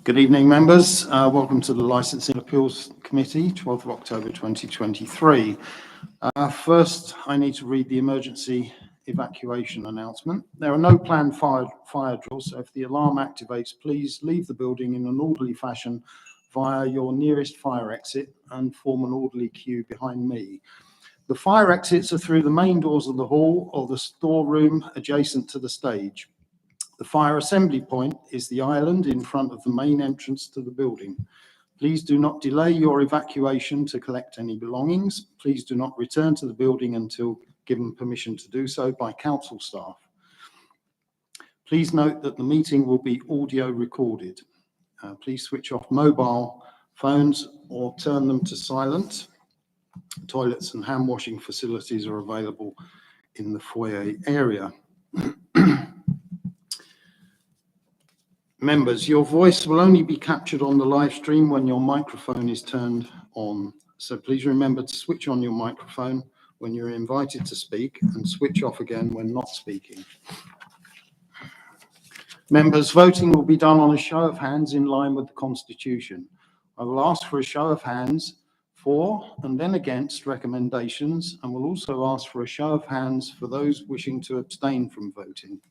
Good evening, members. Welcome to the Licensing Appeals Committee, 12th of October 2023. First, I need to read the emergency evacuation announcement. There are no planned fire drills, so if the alarm activates, please leave the building in an orderly fashion via your nearest fire exit and form an orderly queue behind me. The fire exits are through the main doors of the hall or the storeroom adjacent to the stage. The fire assembly point is the island in front of the main entrance to the building. Please do not delay your evacuation to collect any belongings. Please do not return to the building until given permission to do so by council staff. Please note that the meeting will be audio recorded. Please switch off mobile phones or turn them to silent. Toilets and hand washing facilities are available in the foyer area. Members, your voice will only be captured on the live stream when your microphone is turned on. So please remember to switch on your microphone when you're invited to speak and switch off again when not speaking. Members, voting will be done on a show of hands in line with the Constitution. I will ask for a show of hands for and then against recommendations, and will also ask for a show of hands for those wishing to abstain from voting.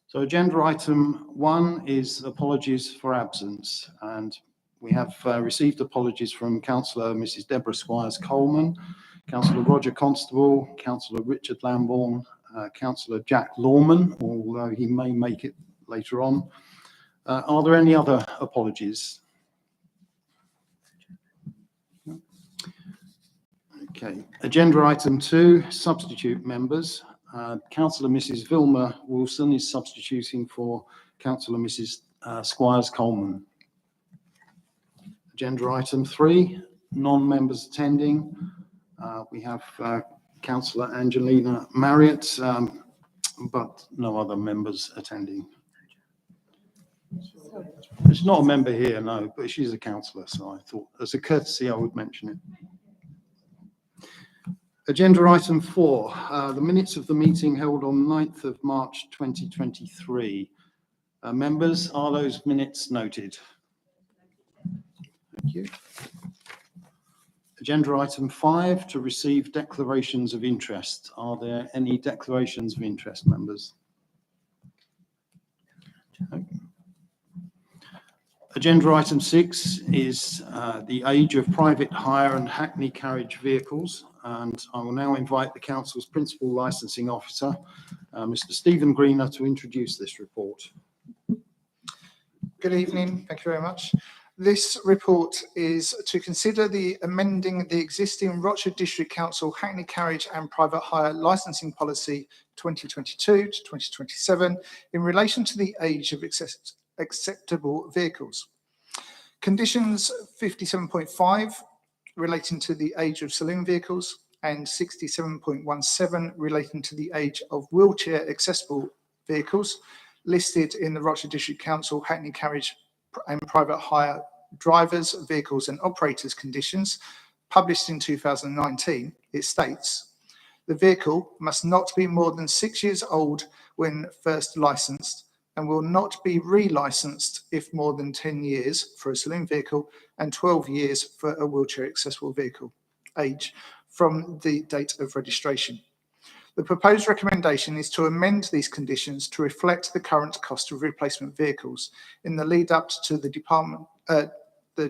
So agenda item 1 is apologies for absence, and we have received apologies from Councillor Mrs Deborah Squires-Coleman, Councillor Roger Constable, Councillor Richard Lambourne, Councillor Jack Lawman, although he may make it later on. Are there any other apologies? Okay, agenda item 2, substitute members. Councillor Mrs Vilma Wilson is substituting for Councillor Mrs Squires-Coleman. Agenda item 3, non-members attending. We have Councillor Angelina Marriott, but no other members attending. There's not a member here, no, but she's a councillor, so I thought as a courtesy I would mention it. Agenda item 4, the minutes of the meeting held on 9th of March 2023. Members, are those minutes noted? Thank you. Agenda item 5, to receive declarations of interest. Are there any declarations of interest, members? No. Agenda item 6 is the age of private hire and hackney carriage vehicles, and I will now invite the Council's Principal Licensing Officer, Mr Stephen Greener, to introduce this report. Good evening, thank you very much. This report is to consider amending the existing Rochester District Council Hackney Carriage and Private Hire Licensing Policy 2022 to 2027 in relation to the age of acceptable vehicles. Conditions 57.5 relating to the age of saloon vehicles and 67.17 relating to the age of wheelchair accessible vehicles listed in the Rochester District Council Hackney Carriage and Private Hire Drivers, Vehicles and Operators Conditions, published in 2019. It states, the vehicle must not be more than 6 years old when first licensed and will not be re-licensed if more than 10 years for a saloon vehicle and 12 years for a wheelchair accessible vehicle age from the date of registration. The proposed recommendation is to amend these conditions to reflect the current cost of replacement vehicles in the lead up to the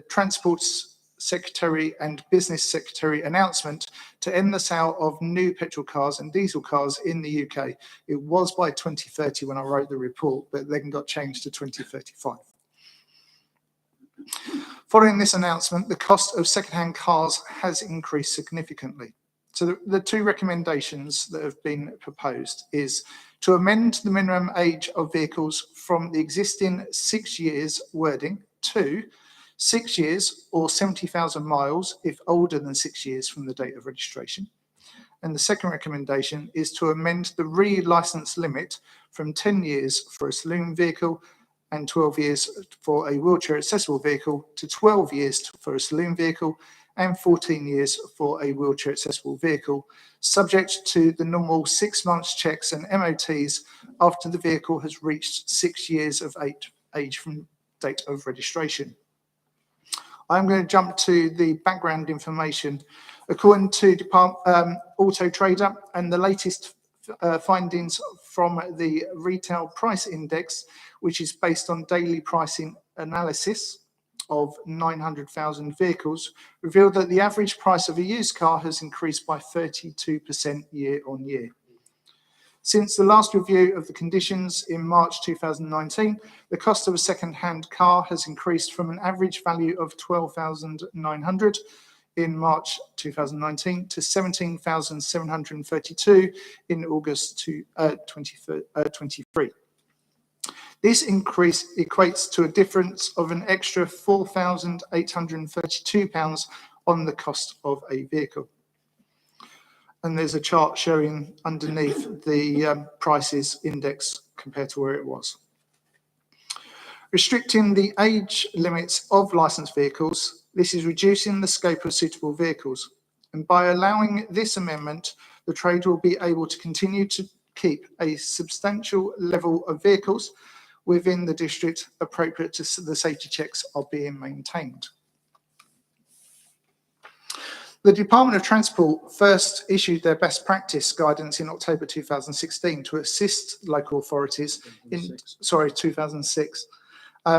Transport Secretary and Business Secretary announcement to end the sale of new petrol cars and diesel cars in the UK. It was by 2030 when I wrote the report, but then got changed to 2035. Following this announcement, the cost of second-hand cars has increased significantly. So the two recommendations that have been proposed is to amend the minimum age of vehicles from the existing 6 years wording to 6 years or 70,000 miles if older than 6 years from the date of registration. And the second recommendation is to amend the re-licence limit from 10 years for a saloon vehicle and 12 years for a wheelchair accessible vehicle to 12 years for a saloon vehicle and 14 years for a wheelchair accessible vehicle, subject to the normal 6 months checks and MOTs after the vehicle has reached 6 years of age from date of registration. I'm going to jump to the background information. According to Auto Trader and the latest findings from the Retail Price Index, which is based on daily pricing analysis of 900,000 vehicles, revealed that the average price of a used car has increased by 32% year on year. Since the last review of the conditions in March 2019, the cost of a second-hand car has increased from an average value of $12,900 in March 2019 to $17,732 in August 2023. This increase equates to a difference of an extra £4,832 on the cost of a vehicle. And there's a chart showing underneath the prices index compared to where it was. Restricting the age limits of licensed vehicles, this is reducing the scope of suitable vehicles. And by allowing this amendment, the trade will be able to continue to keep a substantial level of vehicles within the district appropriate to the safety checks are being maintained. The Department of Transport first issued their best practice guidance in October 2016 to assist local authorities in 2006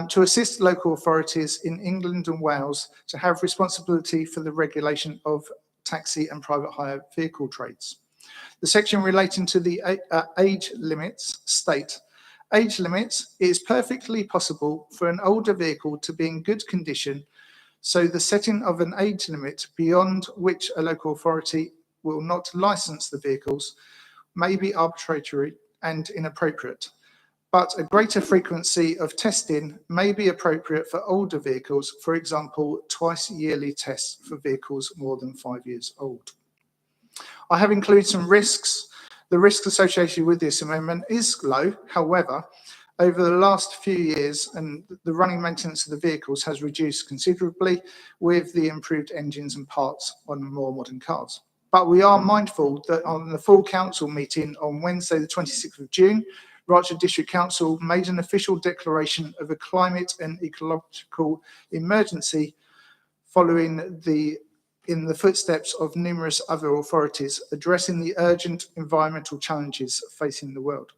to assist local authorities in England and Wales to have responsibility for the regulation of taxi and private hire vehicle trades. The section relating to the age limits state, age limits, it is perfectly possible for an older vehicle to be in good condition, so the setting of an age limit beyond which a local authority will not license the vehicles may be arbitrary and inappropriate, but a greater frequency of testing may be appropriate for older vehicles, for example, twice yearly tests for vehicles more than 5 years old. I have included some risks. The risk associated with this amendment is low. However, over the last few years, and the running maintenance of the vehicles has reduced considerably with the improved engines and parts on more modern cars. But we are mindful that on the full council meeting on Wednesday, the 26th of June, Rochester District Council made an official declaration of a climate and ecological emergency following in the footsteps of numerous other authorities addressing the urgent environmental challenges facing the world.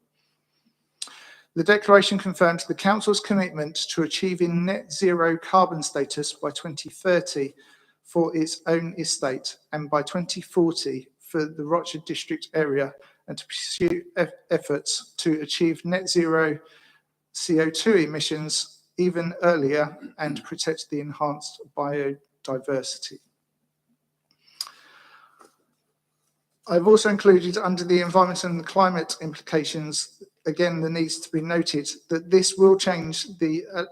The declaration confirms the Council's commitment to achieving net zero carbon status by 2030 for its own estate and by 2040 for the Rochester District area, and to pursue efforts to achieve net zero CO2 emissions even earlier and protect the enhanced biodiversity. I've also included under the environment and the climate implications, again, there needs to be noted that this will change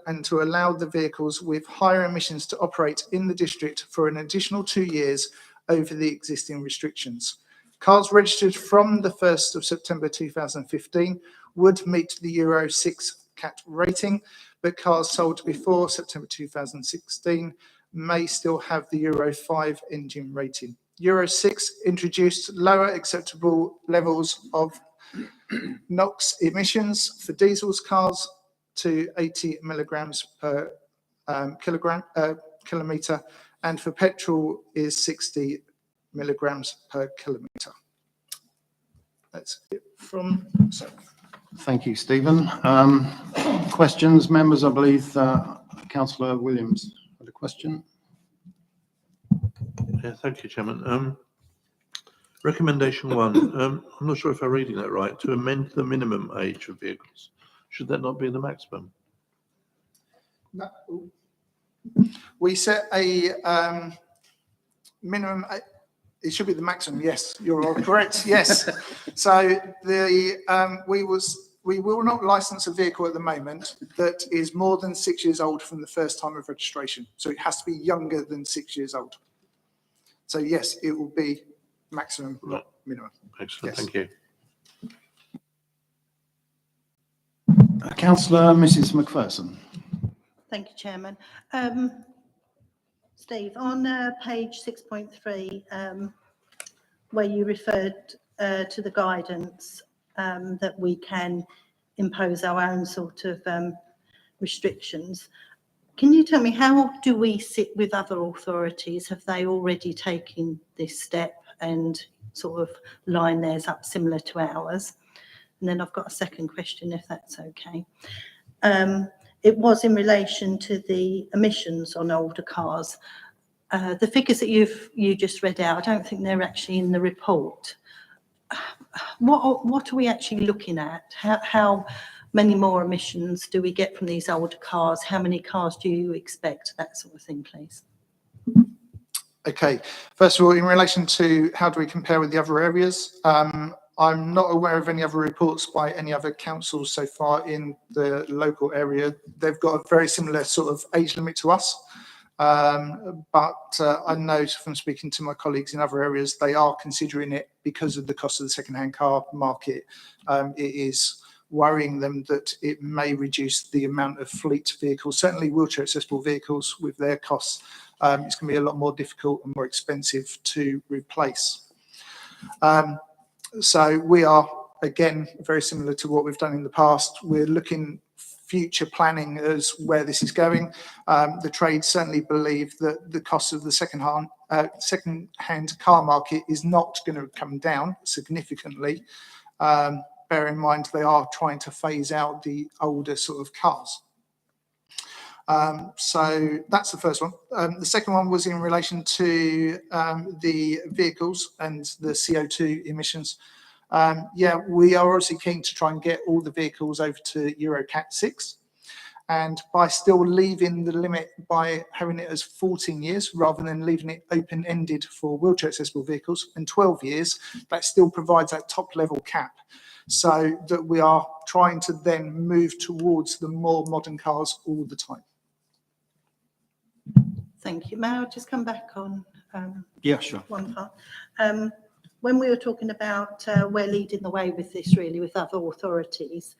and to allow the vehicles with higher emissions to operate in the district for an additional 2 years over the existing restrictions. Cars registered from the 1st of September 2015 would meet the Euro 6 CAT rating, but cars sold before September 2016 may still have the Euro 5 engine rating. Euro 6 introduced lower acceptable levels of NOx emissions for diesel cars to 80 milligrams per kilometre, and for petrol is 60 milligrams per kilometre. That's it from myself. Thank you, Stephen. Questions, members? I believe Councillor Williams had a question. Yeah, thank you, Chairman. Recommendation 1, I'm not sure if I'm reading that right, to amend the minimum age of vehicles. Should that not be the maximum? No. We set a minimum, it should be the maximum, yes, you're all correct, yes. So we will not license a vehicle at the moment that is more than 6 years old from the first time of registration. So it has to be younger than 6 years old. So yes, it will be maximum, not minimum. Excellent, Yes. thank you. Councillor Mrs McPherson. Thank you, Chairman. Steve, on page 6.3, where you referred to the guidance that we can impose our own sort of restrictions. Can you tell me, how do we sit with other authorities? Have they already taken this step and sort of line theirs up similar to ours? And then I've got a second question, if that's okay. It was in relation to the emissions on older cars. The figures that you just read out, I don't think they're actually in the report. What are we actually looking at? How many more emissions do we get from these older cars? How many cars do you expect? That sort of thing, please. Okay, first of all, in relation to how do we compare with the other areas, I'm not aware of any other reports by any other councils so far in the local area. They've got a very similar sort of age limit to us, but I know from speaking to my colleagues in other areas, they are considering it because of the cost of the second-hand car market. It is worrying them that it may reduce the amount of fleet vehicles, certainly wheelchair accessible vehicles with their costs. It's going to be a lot more difficult and more expensive to replace. So we are, again, very similar to what we've done in the past. We're looking future planning as where this is going. The trade certainly believe that the cost of the second-hand car market is not going to come down significantly. Bear in mind, they are trying to phase out the older sort of cars. So that's the first one. The second one was in relation to the vehicles and the CO2 emissions. Yeah, we are obviously keen to try and get all the vehicles over to Euro Cat 6. And by still leaving the limit by having it as 14 years rather than leaving it open-ended for wheelchair accessible vehicles and 12 years, that still provides that top level cap. So that we are trying to then move towards the more modern cars all the time. Thank you. May I just come back on Yeah, sure. one part? When we were talking about we're leading the way with this really with other authorities,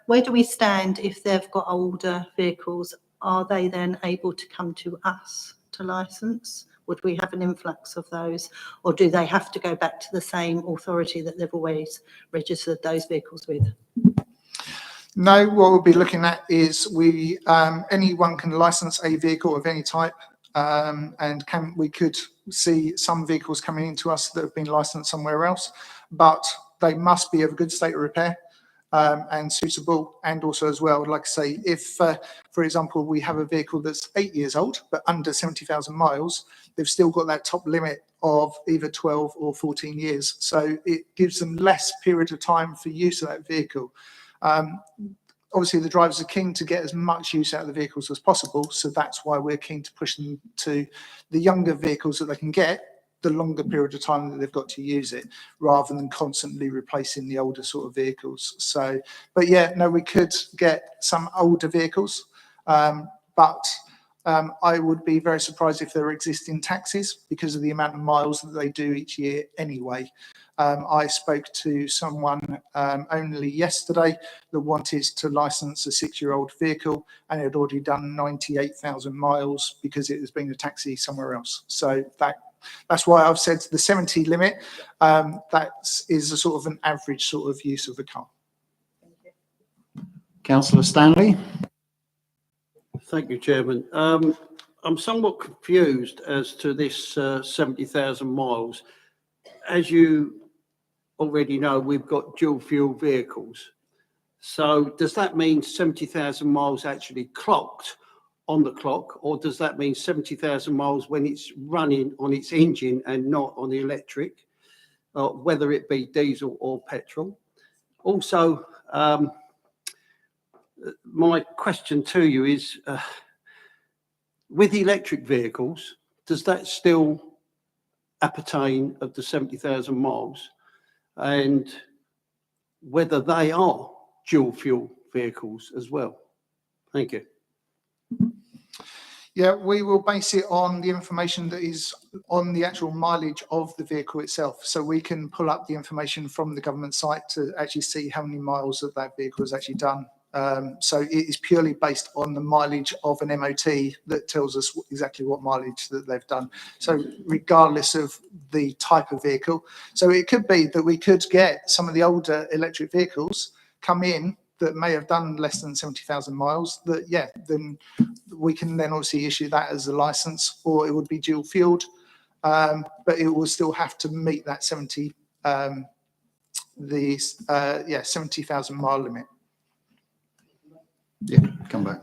where do we stand if they've got older vehicles? Are they then able to come to us to licence? Would we have an influx of those, or do they have to go back to the same authority that they've always registered those vehicles with? No, what we'll be looking at is anyone can license a vehicle of any type, and we could see some vehicles coming into us that have been licensed somewhere else, but they must be of a good state of repair and suitable. And also as well, like I say, if, for example, we have a vehicle that's 8 years old, but under 70,000 miles, they've still got that top limit of either 12 or 14 years. So it gives them less period of time for use of that vehicle. Obviously, the drivers are keen to get as much use out of the vehicles as possible. So that's why we're keen to push them to the younger vehicles that they can get, the longer period of time that they've got to use it, rather than constantly replacing the older sort of vehicles. So, but yeah, no, we could get some older vehicles, but I would be very surprised if there are existing taxis because of the amount of miles that they do each year anyway. I spoke to someone only yesterday that wanted to license a 6-year-old vehicle and it had already done 98,000 miles because it has been a taxi somewhere else. So that's why I've said the 70 limit, that is a sort of an average sort of use of the car. Councillor Stanley. Thank you, Chairman. I'm somewhat confused as to this 70,000 miles. As you already know, we've got dual fuel vehicles. So does that mean 70,000 miles actually clocked on the clock, or does that mean 70,000 miles when it's running on its engine and not on the electric, whether it be diesel or petrol? Also, my question to you is, with electric vehicles, does that still appertain of the 70,000 miles, and whether they are dual fuel vehicles as well? Thank you. Yeah, we will base it on the information that is on the actual mileage of the vehicle itself. So we can pull up the information from the government site to actually see how many miles that vehicle has actually done. So it is purely based on the mileage of an MOT that tells us exactly what mileage that they've done. So regardless of the type of vehicle. So it could be that we could get some of the older electric vehicles come in that may have done less than 70,000 miles, that, yeah, then we can then obviously issue that as a license, or it would be dual fueled. But it will still have to meet that 70,000 mile limit. Yeah, come back.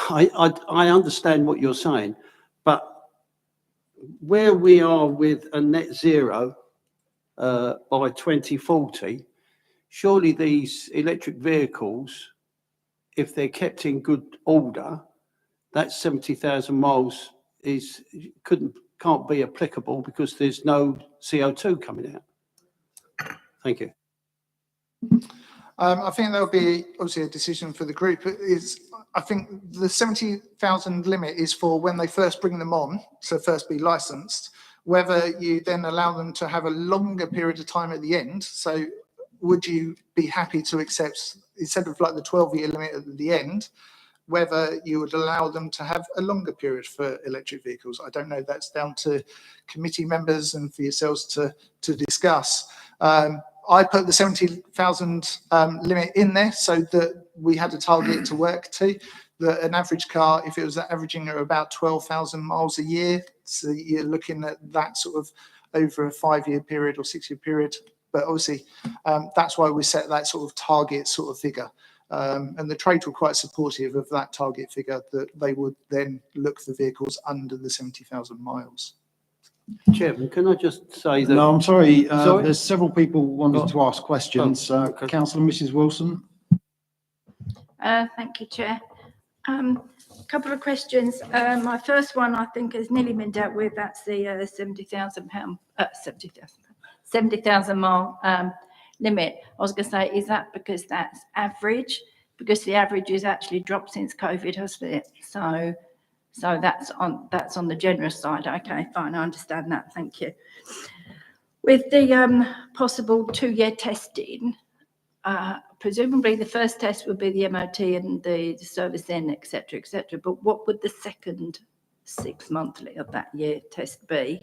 I understand what you're saying, but where we are with a net zero by 2040, surely these electric vehicles, if they're kept in good order, that 70,000 miles can't be applicable because there's no CO2 coming out. Thank you. I think there'll be obviously a decision for the group. I think the 70,000 limit is for when they first bring them on, so first be licensed, whether you then allow them to have a longer period of time at the end. So would you be happy to accept, instead of like the 12-year limit at the end, whether you would allow them to have a longer period for electric vehicles? I don't know. That's down to committee members and for yourselves to discuss. I put the 70,000 limit in there so that we had a target to work to. That an average car, if it was averaging at about 12,000 miles a year, so you're looking at that sort of over a 5-year period or 6-year period. But obviously, that's why we set that sort of target sort of figure. And the trade were quite supportive of that target figure, that they would then look for vehicles under the 70,000 miles. Chairman, can I just say that? No, I'm sorry. Sorry? There's several people wanting to ask questions. okay. Councillor Mrs Wilson. Thank you, Chair. A couple of questions. My first one, I think, has nearly been dealt with. That's the 70,000 mile limit. I was going to say, is that because that's average? Because the average has actually dropped since COVID, hasn't it? So that's on the generous side. Okay, fine, I understand that. Thank you. With the possible 2-year testing, presumably the first test would be the MOT and the service in, etc., etc. But what would the second 6 monthly of that year test be?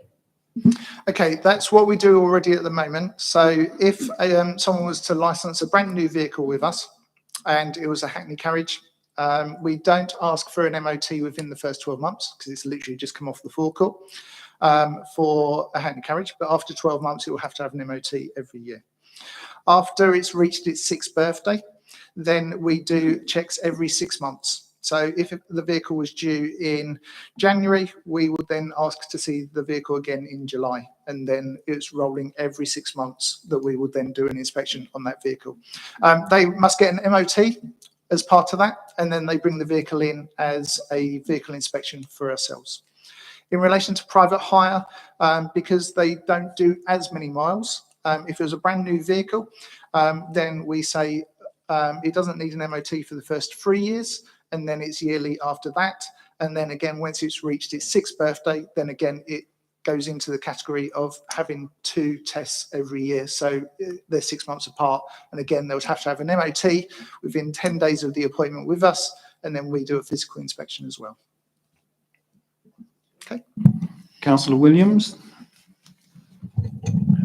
Okay, that's what we do already at the moment. So if someone was to license a brand new vehicle with us and it was a Hackney carriage, we don't ask for an MOT within the first 12 months because it's literally just come off the forecourt for a Hackney carriage. But after 12 months, it will have to have an MOT every year. After it's reached its 6th birthday, then we do checks every 6 months. So if the vehicle was due in January, we would then ask to see the vehicle again in July. And then it's rolling every 6 months that we would then do an inspection on that vehicle. They must get an MOT as part of that, and then they bring the vehicle in as a vehicle inspection for ourselves. In relation to private hire, because they don't do as many miles, if it was a brand new vehicle, then we say it doesn't need an MOT for the first 3 years, and then it's yearly after that. And then again, once it's reached its 6th birthday, then again, it goes into the category of having 2 tests every year. So they're 6 months apart. And again, they would have to have an MOT within 10 days of the appointment with us. And then we do a physical inspection as well. Okay. Councillor Williams.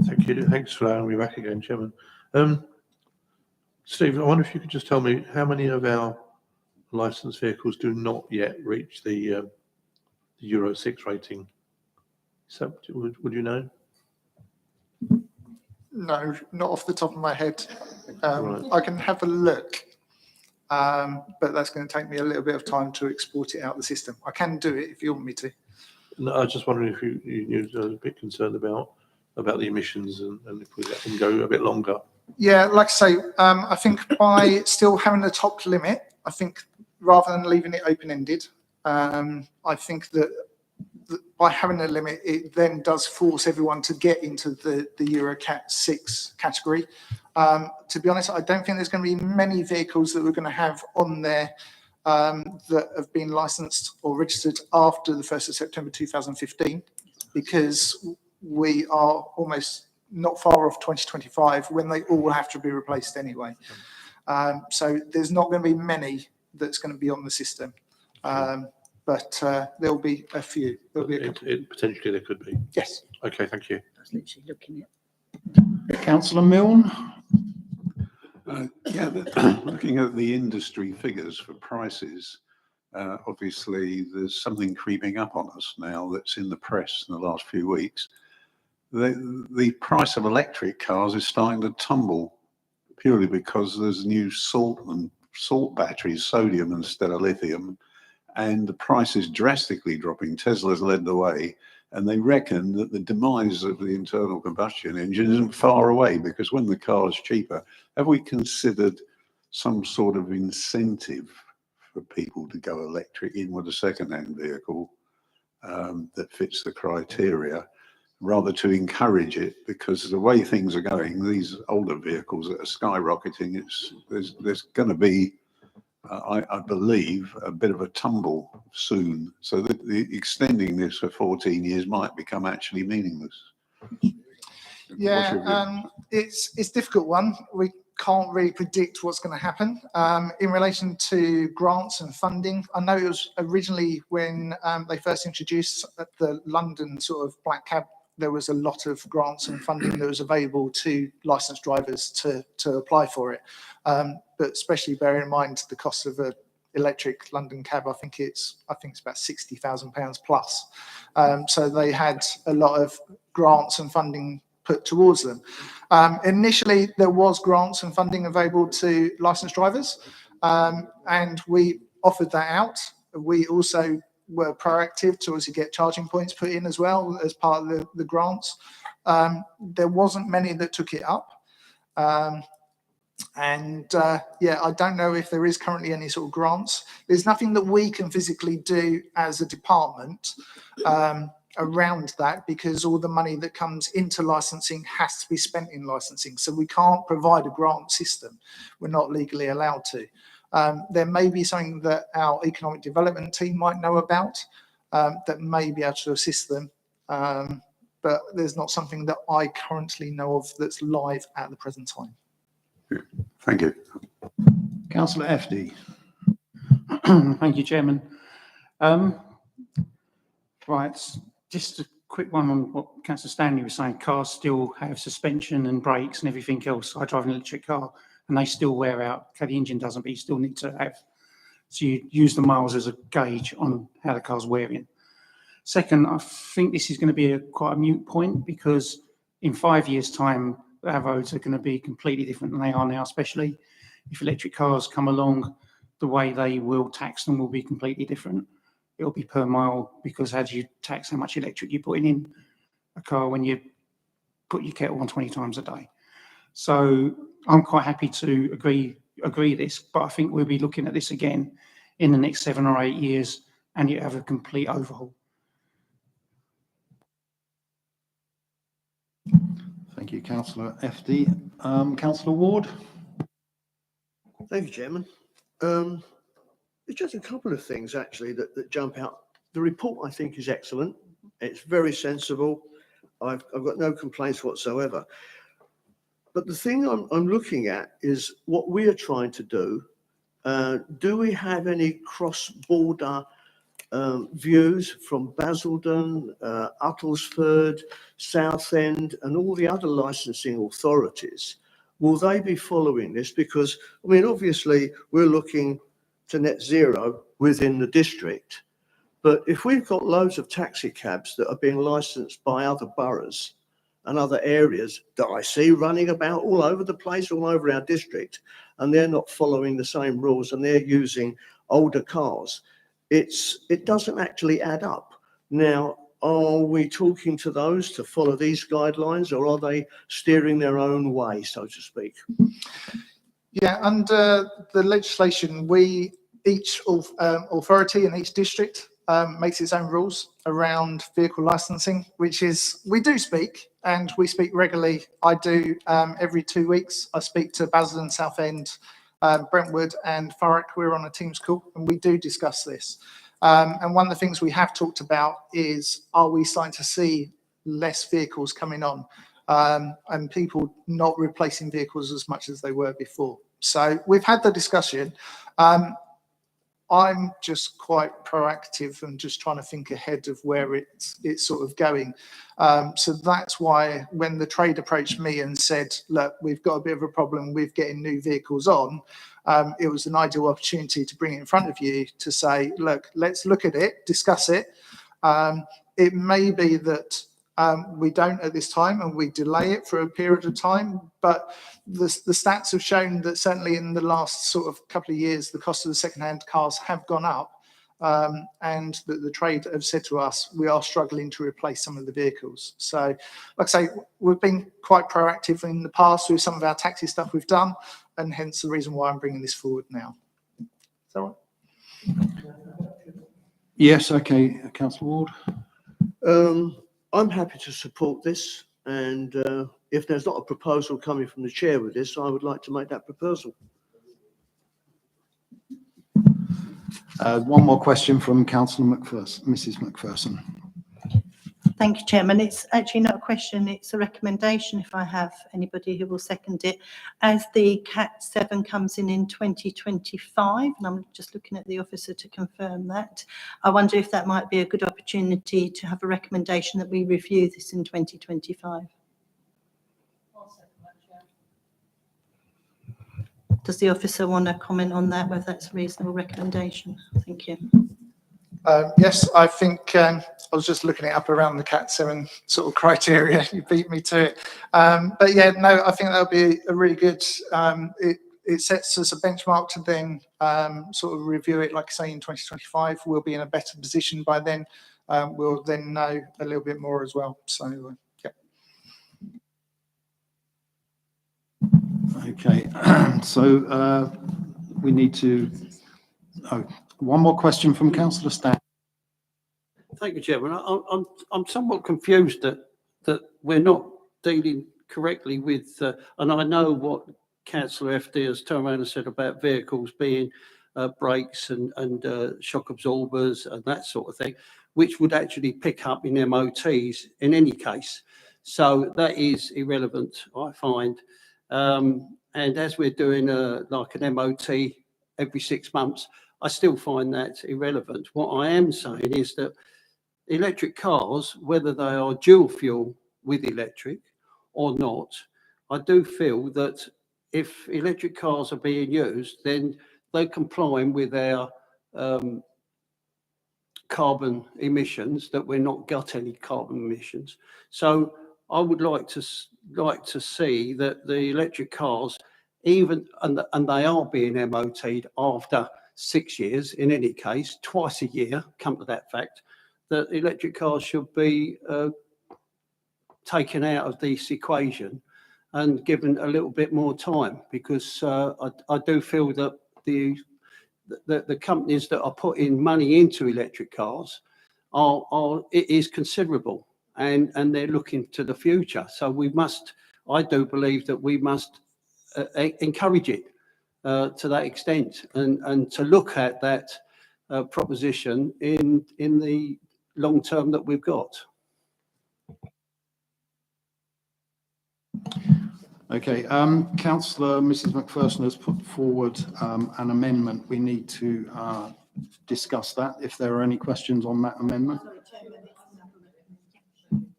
Thank you. Thanks for allowing me back again, Chairman. Steve, I wonder if you could just tell me how many of our licensed vehicles do not yet reach the Euro 6 rating? So, would you know? No, not off the top of my head. Right. I can have a look, but that's going to take me a little bit of time to export it out of the system. I can do it if you want me to. No, I was just wondering if you were a bit concerned about the emissions and if we let them go a bit longer. Yeah, like I say, I think by still having the top limit, I think rather than leaving it open-ended, I think that by having a limit, it then does force everyone to get into the Euro 6 category. To be honest, I don't think there's going to be many vehicles that we're going to have on there that have been licensed or registered after the 1st of September 2015, because we are almost not far off 2025 when they all have to be replaced anyway. So there's not going to be many that's going to be on the system. But there'll be a few. There'll be a couple. Potentially there could be. Yes. Okay, thank you. I was literally looking at. Councillor Milne. Yeah, looking at the industry figures for prices, obviously there's something creeping up on us now that's in the press in the last few weeks. The price of electric cars is starting to tumble purely because there's new salt batteries, sodium instead of lithium, and the price is drastically dropping. Tesla's led the way, and they reckon that the demise of the internal combustion engine isn't far away, because when the car is cheaper, have we considered some sort of incentive for people to go electric in with a second-hand vehicle that fits the criteria, rather to encourage it? Because the way things are going, these older vehicles that are skyrocketing, there's going to be, I believe, a bit of a tumble soon. So the extending this for 14 years might become actually meaningless. Yeah, it's a difficult one. We can't really predict what's going to happen. In relation to grants and funding, I know it was originally when they first introduced the London sort of black cab, there was a lot of grants and funding that was available to licensed drivers to apply for it. But especially bearing in mind the cost of an electric London cab, I think it's about £60,000 plus. So they had a lot of grants and funding put towards them. Initially, there was grants and funding available to licensed drivers, and we offered that out. We also were proactive to obviously get charging points put in as well as part of the grants. There wasn't many that took it up. Yeah, I don't know if there is currently any sort of grants. There's nothing that we can physically do as a department around that, because all the money that comes into licensing has to be spent in licensing. So we can't provide a grant system. We're not legally allowed to. There may be something that our economic development team might know about that may be able to assist them. But there's not something that I currently know of that's live at the present time. Thank you. Councillor FD. Thank you, Chairman. Right, just a quick one on what Councillor Stanley was saying. Cars still have suspension and brakes and everything else. I drive an electric car and they still wear out. Okay, the engine doesn't, but you still need to have. So you use the miles as a gauge on how the car's wearing. Second, I think this is going to be quite a moot point, because in 5 years' time, our roads are going to be completely different than they are now, especially if electric cars come along. The way they will tax them will be completely different. It'll be per mile, because how do you tax how much electric you're putting in a car when you put your kettle on 20 times a day? So I'm quite happy to agree this, but I think we'll be looking at this again in the next 7 or 8 years, and you have a complete overhaul. Thank you, Councillor FD. Councillor Ward. Thank you, Chairman. There's just a couple of things actually that jump out. The report, I think, is excellent. It's very sensible. I've got no complaints whatsoever. But the thing I'm looking at is what we are trying to do. Do we have any cross-border views from Basildon, Uttlesford, Southend, and all the other licensing authorities? Will they be following this? Because, I mean, obviously, we're looking to net zero within the district. But if we've got loads of taxi cabs that are being licensed by other boroughs and other areas that I see running about all over the place, all over our district, and they're not following the same rules and they're using older cars, it doesn't actually add up. Now, are we talking to those to follow these guidelines, or are they steering their own way, so to speak? Yeah, under the legislation, each authority in each district makes its own rules around vehicle licensing, which is, we do speak, and we speak regularly. I do every 2 weeks. I speak to Basildon, Southend, Brentwood and Thurrock. We're on a Teams call and we do discuss this. And one of the things we have talked about is, are we starting to see less vehicles coming on and people not replacing vehicles as much as they were before? So we've had the discussion. I'm just quite proactive and just trying to think ahead of where it's sort of going. So that's why when the trade approached me and said, look, we've got a bit of a problem with getting new vehicles on, it was an ideal opportunity to bring it in front of you to say, look, let's look at it, discuss it. It may be that we don't at this time and we delay it for a period of time, but the stats have shown that certainly in the last sort of couple of years, the cost of the second-hand cars have gone up, and the trade have said to us, we are struggling to replace some of the vehicles. So, like I say, we've been quite proactive in the past with some of our taxi stuff we've done, and hence the reason why I'm bringing this forward now. Is that right? Yes, okay, Councillor Ward. I'm happy to support this, and if there's not a proposal coming from the chair with this, I would like to make that proposal. One more question from Councillor McPherson, Mrs. McPherson. Thank you, Chairman. It's actually not a question, it's a recommendation if I have anybody who will second it. As the CAT 7 comes in 2025, and I'm just looking at the officer to confirm that, I wonder if that might be a good opportunity to have a recommendation that we review this in 2025. Does the officer want to comment on that, whether that's a reasonable recommendation? Thank you. Yes, I think I was just looking it up around the CAT 7 sort of criteria. You beat me to it. But yeah, no, I think that'll be a really good, it sets us a benchmark to then sort of review it, like I say, in 2025. We'll be in a better position by then. We'll then know a little bit more as well. So, yeah. Okay, so we need to, one more question from Councillor Stan. Thank you, Chairman. I'm somewhat confused that we're not dealing correctly with, and I know what Councillor FD has turned around and said about vehicles being brakes and shock absorbers and that sort of thing, which would actually pick up in MOTs in any case. So that is irrelevant, I find. And as we're doing like an MOT every 6 months, I still find that irrelevant. What I am saying is that electric cars, whether they are dual fuel with electric or not, I do feel that if electric cars are being used, then they're complying with our carbon emissions, that we're not got any carbon emissions. So I would like to see that the electric cars, even and they are being MOT'd after 6 years, in any case, twice a year, come to that fact, that electric cars should be taken out of this equation and given a little bit more time, because I do feel that the companies that are putting money into electric cars it is considerable, and they're looking to the future. So we must, I do believe that we must encourage it to that extent, and to look at that proposition in the long term that we've got. Okay, Councillor Mrs. McPherson has put forward an amendment. We need to discuss that. If there are any questions on that amendment.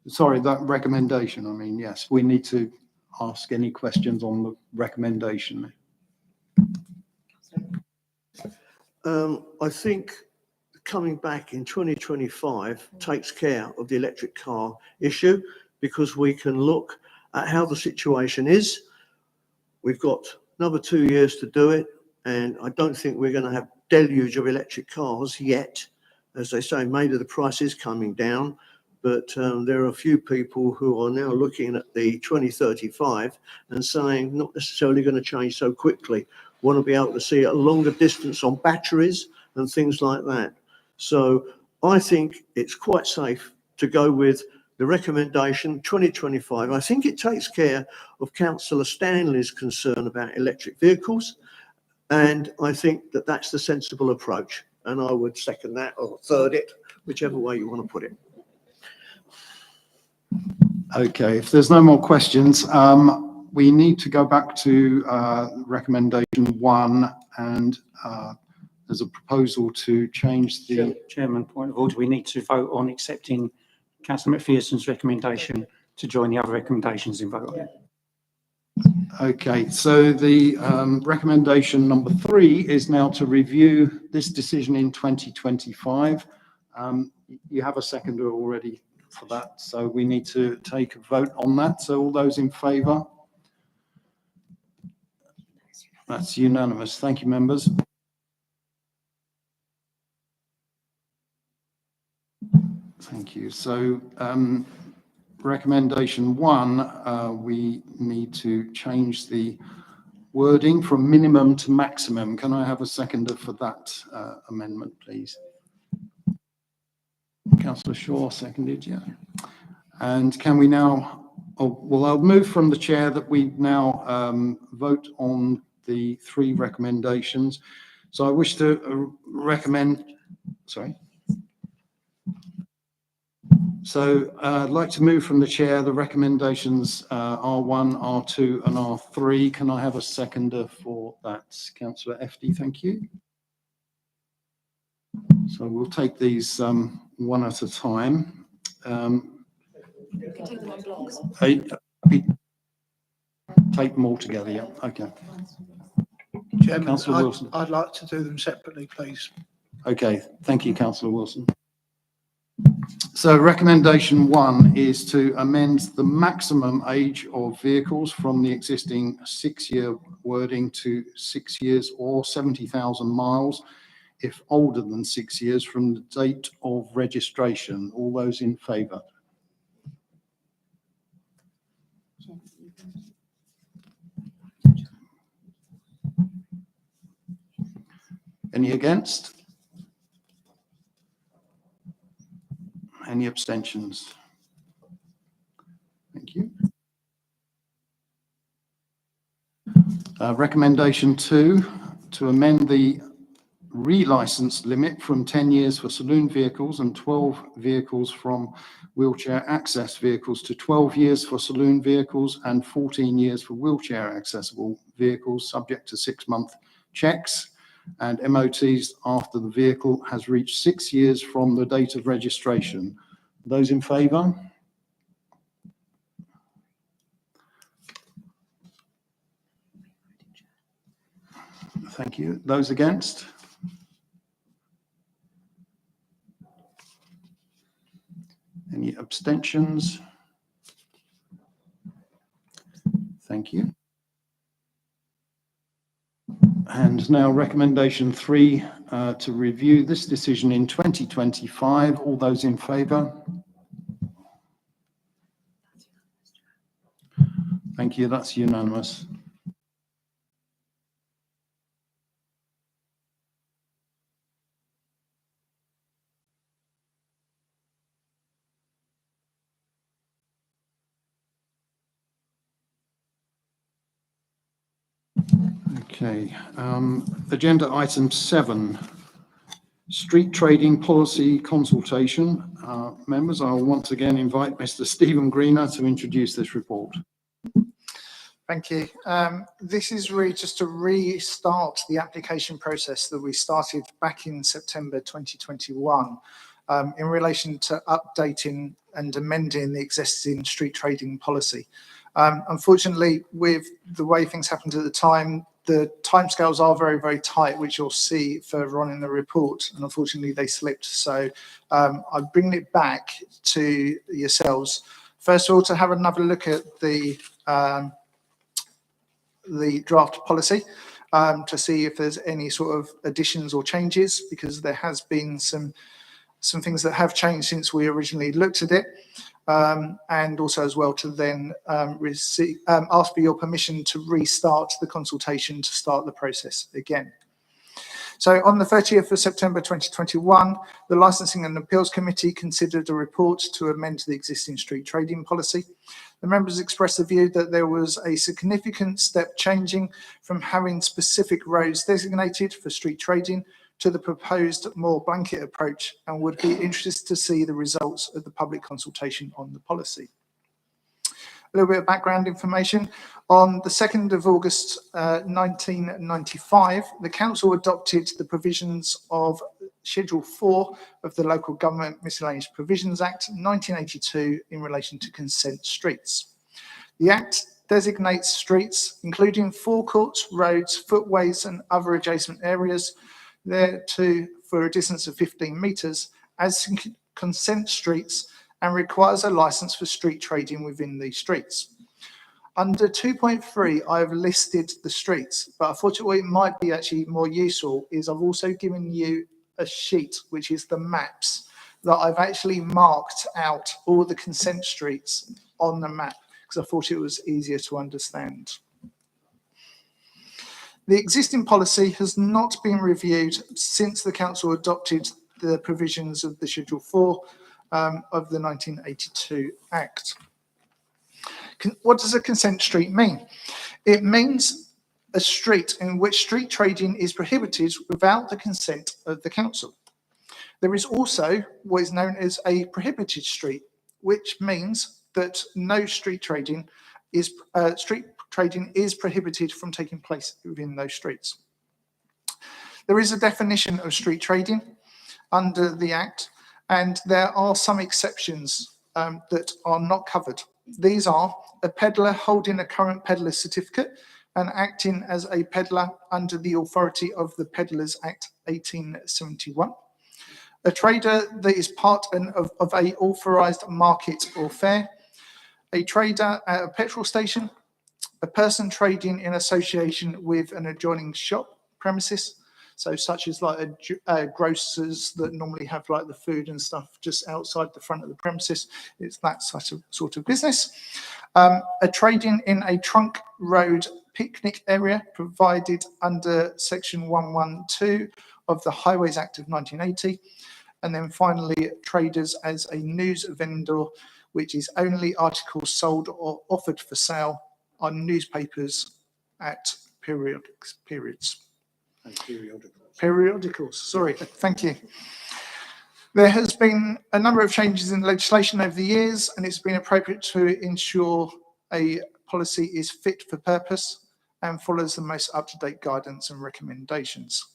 Sorry, that recommendation, I mean, yes, we need to ask any questions on the recommendation. I think coming back in 2025 takes care of the electric car issue, because we can look at how the situation is. We've got another 2 years to do it, and I don't think we're going to have deluge of electric cars yet. As they say, maybe the price is coming down, but there are a few people who are now looking at the 2035 and saying not necessarily going to change so quickly. Want to be able to see a longer distance on batteries and things like that. So I think it's quite safe to go with the recommendation 2025. I think it takes care of Councillor Stanley's concern about electric vehicles, and I think that that's the sensible approach, and I would second that or third it, whichever way you want to put it. Okay, if there's no more questions, we need to go back to recommendation 1 and there's a proposal to change the, Chairman, point of order, we need to vote on accepting councillor McPherson's recommendation to join the other recommendations in vote on it. okay, so the recommendation number 3 is now to review this decision in 2025. You have a seconder already for that, so we need to take a vote on that. So all those in favour? That's unanimous. Thank you, members. Thank you. So recommendation 1, we need to change the wording from minimum to maximum. Can I have a seconder for that amendment, please? Councillor Shaw seconded, yeah. And can we now, well, I'll move from the chair that we now vote on the 3 recommendations. So I wish to recommend, sorry. So I'd like to move from the chair the recommendations R1, R2 and R3. Can I have a seconder for that? Councillor FD, thank you. So we'll take these one at a time. You can take them on blocks. Take them all together, yeah, okay. Chairman, Councillor Wilson. I'd like to do them separately, please. Okay, thank you, Councillor Wilson. So recommendation 1 is to amend the maximum age of vehicles from the existing 6-year wording to 6 years or 70,000 miles if older than 6 years from the date of registration. All those in favour? Any against? Any abstentions? Thank you. Recommendation 2, to amend the relicense limit from 10 years for saloon vehicles and 12 vehicles from wheelchair access vehicles to 12 years for saloon vehicles and 14 years for wheelchair accessible vehicles, subject to 6-month checks and MOTs after the vehicle has reached 6 years from the date of registration. Those in favour? Thank you. Those against? Any abstentions? Thank you. And now recommendation 3, to review this decision in 2025. All those in favour? Thank you. That's unanimous. Okay, agenda item 7, street trading policy consultation. Members, I'll once again invite Mr. Stephen Greener to introduce this report. Thank you. This is really just to restart the application process that we started back in September 2021 in relation to updating and amending the existing street trading policy. Unfortunately, with the way things happened at the time, the timescales are very, very tight, which you'll see further on in the report, and unfortunately they slipped. So I'm bringing it back to yourselves. First of all, to have another look at the draft policy to see if there's any sort of additions or changes, because there has been some things that have changed since we originally looked at it. And also as well to then ask for your permission to restart the consultation to start the process again. So on the 30th of September 2021, the Licensing and Appeals Committee considered a report to amend the existing street trading policy. The members expressed the view that there was a significant step changing from having specific roads designated for street trading to the proposed more blanket approach, and would be interested to see the results of the public consultation on the policy. A little bit of background information. On the 2nd of August 1995, the council adopted the provisions of Schedule 4 of the Local Government Miscellaneous Provisions Act 1982 in relation to consent streets. The Act designates streets, including forecourts, roads, footways and other adjacent areas thereto for a distance of 15 metres as consent streets and requires a licence for street trading within these streets. Under 2.3, I've listed the streets, but I thought what it might be actually more useful is I've also given you a sheet, which is the maps, that I've actually marked out all the consent streets on the map, because I thought it was easier to understand. The existing policy has not been reviewed since the council adopted the provisions of the Schedule 4 of the 1982 Act. What does a consent street mean? It means a street in which street trading is prohibited without the consent of the council. There is also what is known as a prohibited street, which means that no street trading is prohibited from taking place within those streets. There is a definition of street trading under the Act, and there are some exceptions that are not covered. These are a peddler holding a current peddler's certificate and acting as a peddler under the authority of the Peddlers Act 1871. A trader that is part of a authorised market or fair, a trader at a petrol station, a person trading in association with an adjoining shop premises, so such as like grocers that normally have like the food and stuff just outside the front of the premises. It's that sort of business. A trading in a trunk road picnic area provided under Section 112 of the Highways Act of 1980. And then finally, traders as a news vendor, which is only articles sold or offered for sale on newspapers at periods. And periodicals. Periodicals, sorry, thank you. There has been a number of changes in legislation over the years, and it's been appropriate to ensure a policy is fit for purpose and follows the most up-to-date guidance and recommendations.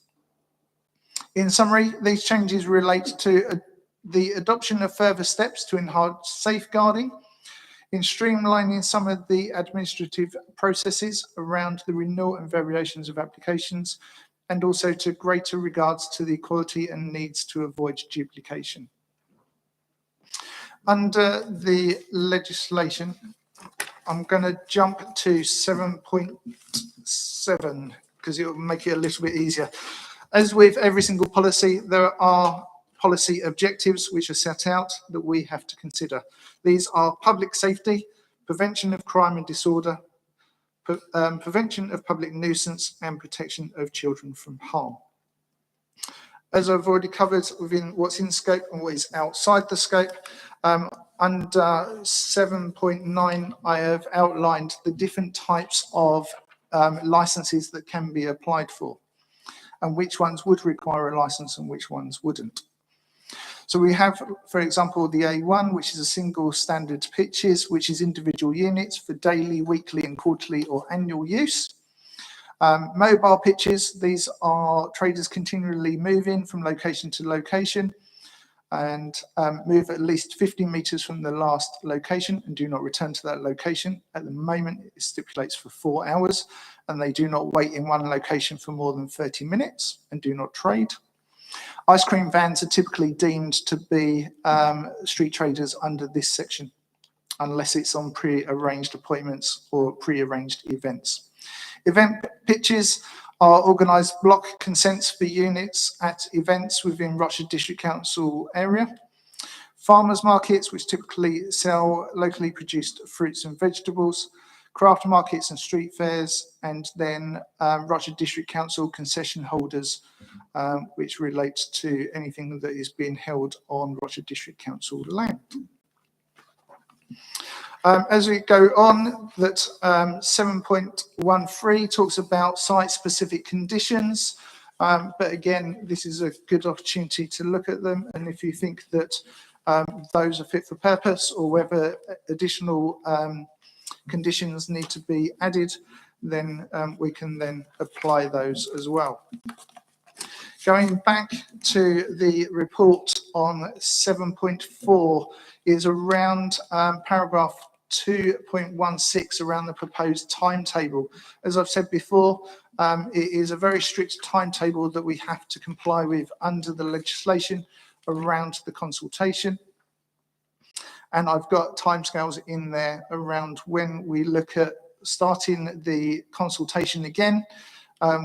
In summary, these changes relate to the adoption of further steps to enhance safeguarding, in streamlining some of the administrative processes around the renewal and variations of applications, and also to greater regards to the equality and needs to avoid duplication. Under the legislation, I'm going to jump to 7.7 because it will make it a little bit easier. As with every single policy, there are policy objectives which are set out that we have to consider. These are public safety, prevention of crime and disorder, prevention of public nuisance and protection of children from harm. As I've already covered within what's in scope and what is outside the scope, under 7.9 I have outlined the different types of licenses that can be applied for and which ones would require a license and which ones wouldn't. So we have, for example, the A1, which is a single standard pitches, which is individual units for daily, weekly and quarterly or annual use. Mobile pitches, these are traders continually moving from location to location and move at least 50 metres from the last location and do not return to that location. At the moment, it stipulates for 4 hours, and they do not wait in one location for more than 30 minutes and do not trade. Ice cream vans are typically deemed to be street traders under this section, unless it's on pre-arranged appointments or pre-arranged events. Event pitches are organised block consents for units at events within Rochester District Council area. Farmers markets, which typically sell locally produced fruits and vegetables. Craft markets and street fairs, and then Rochester District Council concession holders, which relates to anything that is being held on Rochester District Council land. As we go on, that 7.13 talks about site-specific conditions, but again, this is a good opportunity to look at them, and if you think that those are fit for purpose or whether additional conditions need to be added, then we can then apply those as well. Going back to the report on 7.4 is around paragraph 2.16 around the proposed timetable. As I've said before, it is a very strict timetable that we have to comply with under the legislation around the consultation. And I've got timescales in there around when we look at starting the consultation again,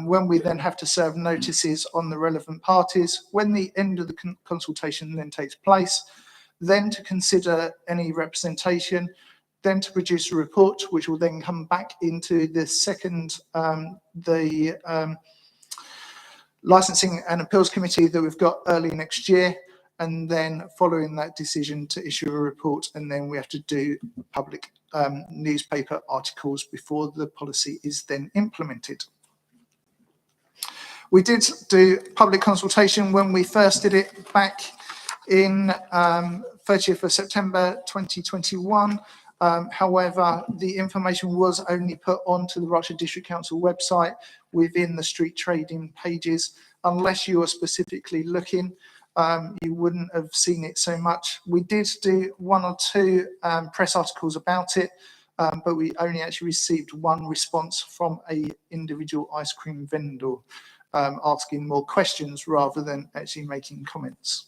when we then have to serve notices on the relevant parties, when the end of the consultation then takes place, then to consider any representation, then to produce a report, which will then come back into the second, licensing and appeals committee that we've got early next year. And then following that decision to issue a report, and then we have to do public newspaper articles before the policy is then implemented. We did do public consultation when we first did it back in 30th of September 2021. However, the information was only put onto the Rochester District Council website within the street trading pages. Unless you are specifically looking, you wouldn't have seen it so much. We did do 1 or 2 press articles about it, but we only actually received 1 response from an individual ice cream vendor asking more questions rather than actually making comments.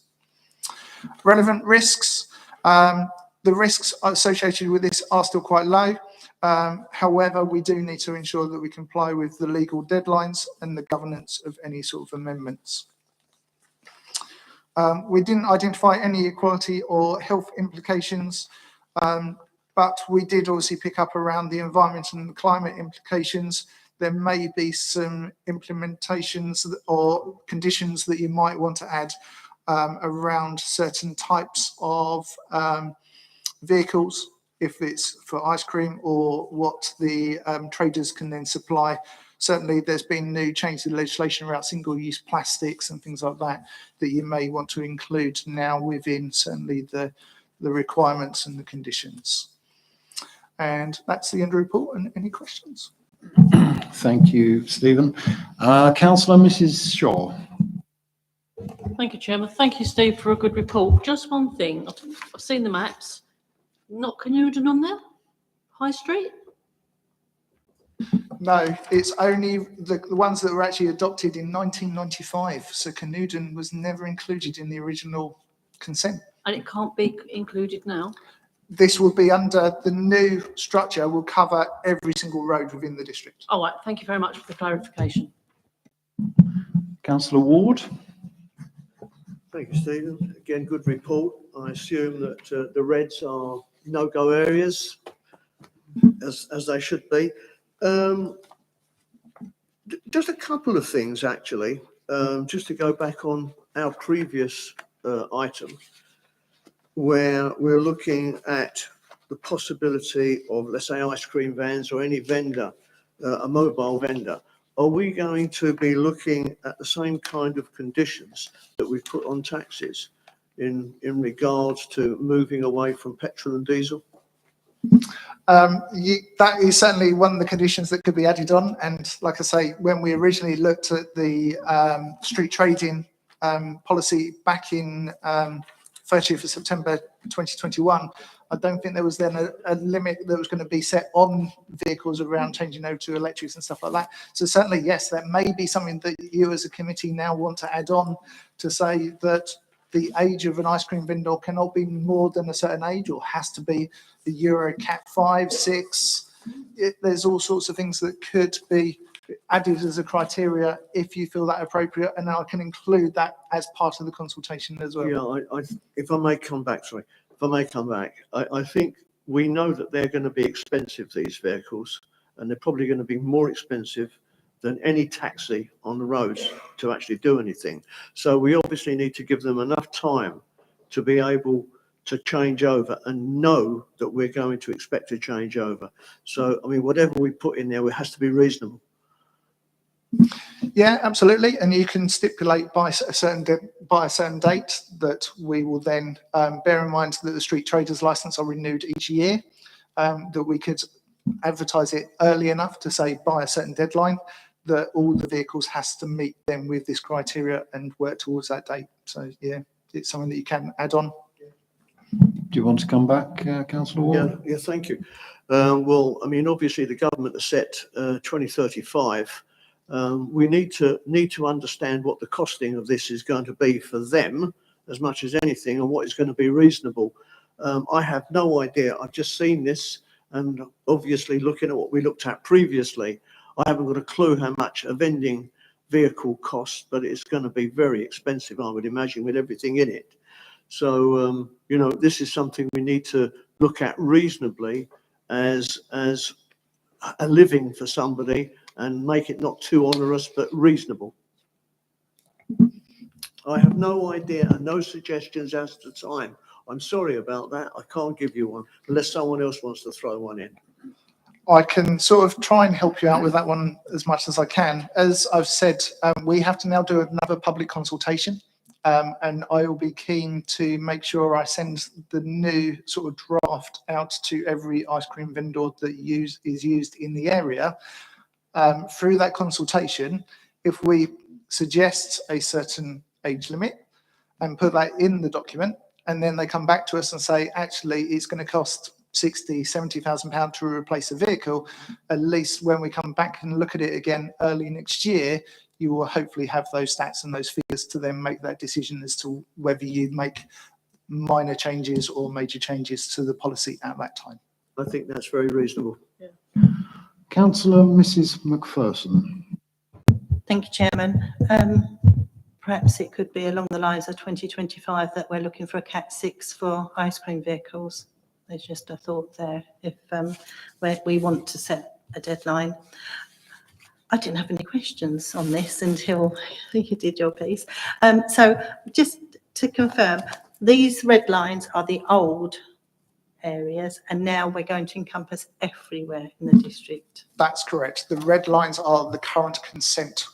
Relevant risks. The risks associated with this are still quite low. However, we do need to ensure that we comply with the legal deadlines and the governance of any sort of amendments. We didn't identify any equality or health implications, but we did obviously pick up around the environment and climate implications. There may be some implementations or conditions that you might want to add around certain types of vehicles, if it's for ice cream, or what the traders can then supply. Certainly there's been new changes in legislation around single-use plastics and things like that that you may want to include now within certainly the requirements and the conditions. And that's the end of the report. And any questions? Thank you, Stephen. Councillor Mrs. Shaw. Thank you, Chairman. Thank you, Steve, for a good report. Just one thing. I've seen the maps. Not Canewdon on there? High Street? No, it's only the ones that were actually adopted in 1995. So Canewdon was never included in the original consent. And it can't be included now? This will be under the new structure, will cover every single road within the district. All right, thank you very much for the clarification. Councillor Ward. Thank you, Stephen. Again, good report. I assume that the reds are no-go areas, as they should be. Just a couple of things, actually, just to go back on our previous item, where we're looking at the possibility of, let's say, ice cream vans or any vendor, a mobile vendor. Are we going to be looking at the same kind of conditions that we've put on taxis in regards to moving away from petrol and diesel? That is certainly one of the conditions that could be added on. And like I say, when we originally looked at the street trading policy back in 30th of September 2021, I don't think there was then a limit that was going to be set on vehicles around changing over to electrics and stuff like that. So certainly, yes, that may be something that you as a committee now want to add on to say that the age of an ice cream vendor cannot be more than a certain age, or has to be the Euro Cat 5, 6. There's all sorts of things that could be added as a criteria if you feel that appropriate, and I can include that as part of the consultation as well. Yeah, if I may come back, I think we know that they're going to be expensive, these vehicles, and they're probably going to be more expensive than any taxi on the roads to actually do anything. So we obviously need to give them enough time to be able to change over and know that we're going to expect to change over. So, I mean, whatever we put in there, it has to be reasonable. Yeah, absolutely. And you can stipulate by a certain date that we will then bear in mind that the street traders license are renewed each year, that we could advertise it early enough to say by a certain deadline that all the vehicles has to meet them with this criteria and work towards that date. So yeah, it's something that you can add on. Do you want to come back, councillor Ward? Yeah, thank you. Well, I mean, obviously the government has set 2035. We need to understand what the costing of this is going to be for them as much as anything, and what is going to be reasonable. I have no idea. I've just seen this, and obviously looking at what we looked at previously, I haven't got a clue how much a vending vehicle costs, but it's going to be very expensive, I would imagine, with everything in it. So, you know, this is something we need to look at reasonably as a living for somebody, and make it not too onerous, but reasonable. I have no idea and no suggestions as to time. I'm sorry about that. I can't give you one unless someone else wants to throw one in. I can sort of try and help you out with that one as much as I can. As I've said, we have to now do another public consultation, and I will be keen to make sure I send the new sort of draft out to every ice cream vendor that is used in the area. Through that consultation, if we suggest a certain age limit and put that in the document, and then they come back to us and say, actually, it's going to cost 60, 70,000 pounds to replace a vehicle, at least when we come back and look at it again early next year, you will hopefully have those stats and those figures to then make that decision as to whether you make minor changes or major changes to the policy at that time. I think that's very reasonable. Councillor Mrs McPherson. Thank you, Chairman. Perhaps it could be along the lines of 2025 that we're looking for a Cat 6 for ice cream vehicles. There's just a thought there if where we want to set a deadline. I didn't have any questions on this until you did your piece. So just to confirm, these red lines are the old areas, and now we're going to encompass everywhere in the district. That's correct. The red lines are the current consent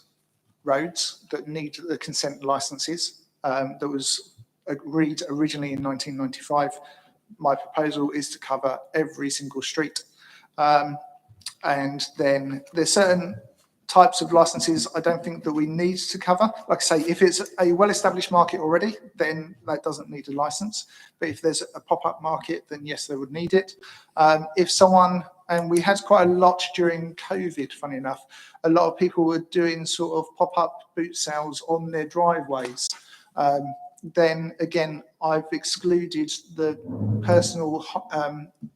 roads that need the consent licenses. That was agreed originally in 1995. My proposal is to cover every single street. And then there's certain types of licenses I don't think that we need to cover. Like I say, if it's a well-established market already, then that doesn't need a license. But if there's a pop-up market, then yes, they would need it. If someone, and we had quite a lot during COVID, funny enough, a lot of people were doing sort of pop-up boot sales on their driveways. Then again, I've excluded the personal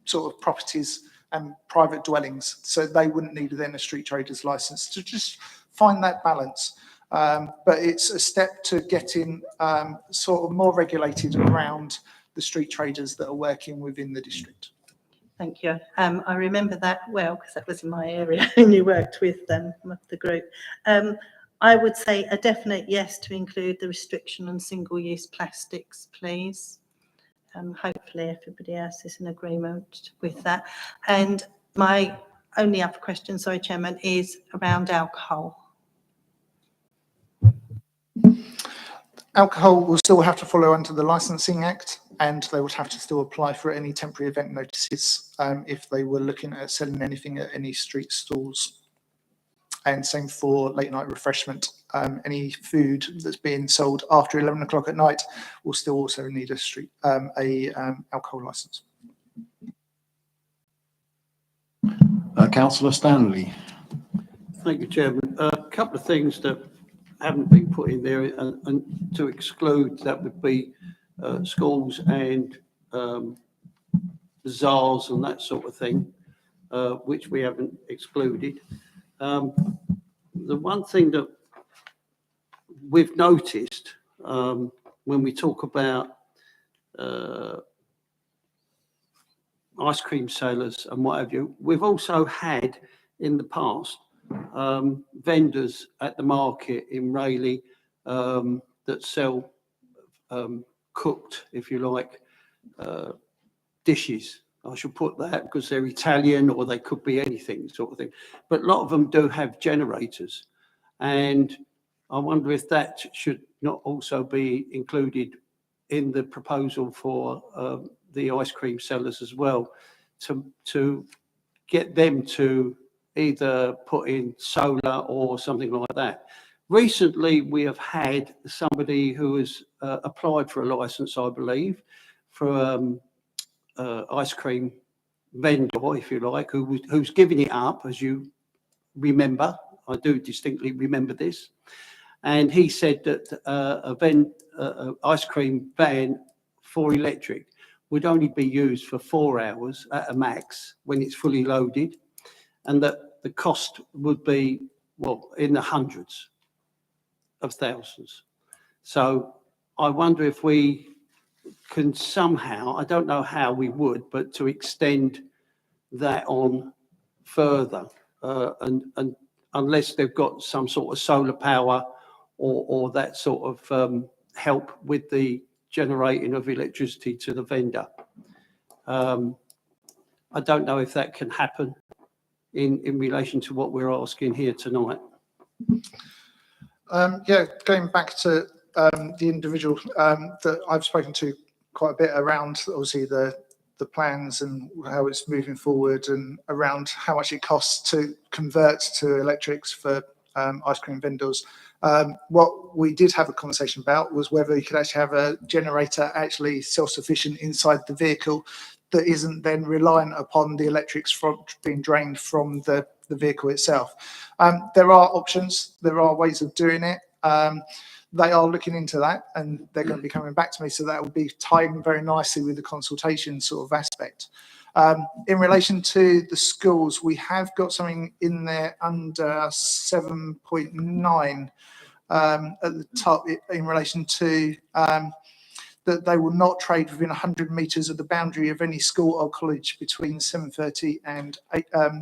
sort of properties and private dwellings, so they wouldn't need then a street trader's license, to just find that balance. But it's a step to getting sort of more regulated around the street traders that are working within the district. Thank you. I remember that well because that was in my area and you worked with the group. I would say a definite yes to include the restriction on single-use plastics, please. Hopefully everybody else is in agreement with that. And my only other question, sorry, Chairman, is around alcohol. Alcohol will still have to follow under the Licensing Act, and they would have to still apply for any temporary event notices if they were looking at selling anything at any street stalls. And same for late night refreshment. Any food that's being sold after 11 o'clock at night will still also need a alcohol licence. Councillor Stanley. Thank you, Chairman. A couple of things that haven't been put in there, and to exclude, that would be schools and bazaars and that sort of thing, which we haven't excluded. The one thing that we've noticed when we talk about ice cream sellers and what have you, we've also had in the past vendors at the market in Rayleigh that sell cooked, if you like, dishes. I should put that because they're Italian, or they could be anything sort of thing. But a lot of them do have generators. And I wonder if that should not also be included in the proposal for the ice cream sellers as well, to get them to either put in solar or something like that. Recently, we have had somebody who has applied for a license, I believe, for ice cream vendor, if you like, who's giving it up, as you remember. I do distinctly remember this. And he said that a ice cream van for electric would only be used for 4 hours at a max when it's fully loaded, and that the cost would be, well, in the hundreds of thousands. So I wonder if we can somehow, I don't know how we would, but to extend that on further, and unless they've got some sort of solar power or that sort of help with the generating of electricity to the vendor. I don't know if that can happen in relation to what we're asking here tonight. Yeah, going back to the individual that I've spoken to quite a bit around, obviously the plans and how it's moving forward, and around how much it costs to convert to electrics for ice cream vendors. What we did have a conversation about was whether you could actually have a generator actually self-sufficient inside the vehicle that isn't then reliant upon the electrics from being drained from the vehicle itself. There are options, there are ways of doing it. They are looking into that, and they're going to be coming back to me, so that will be tying very nicely with the consultation sort of aspect. In relation to the schools, we have got something in there under 7.9 at the top in relation to that they will not trade within 100 metres of the boundary of any school or college between 7:30 and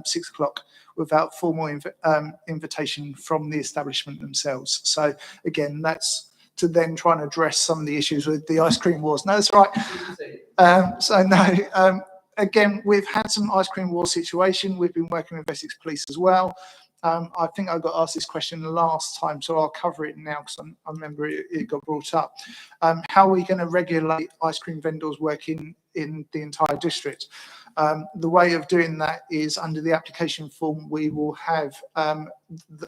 6 o'clock without formal invitation from the establishment themselves. So again, that's to then try and address some of the issues with the ice cream wars. No, that's right. Again, we've had some ice cream war situation. We've been working with Essex Police as well. I think I got asked this question last time, so I'll cover it now because I remember it got brought up. How are we going to regulate ice cream vendors working in the entire district? The way of doing that is under the application form, we will have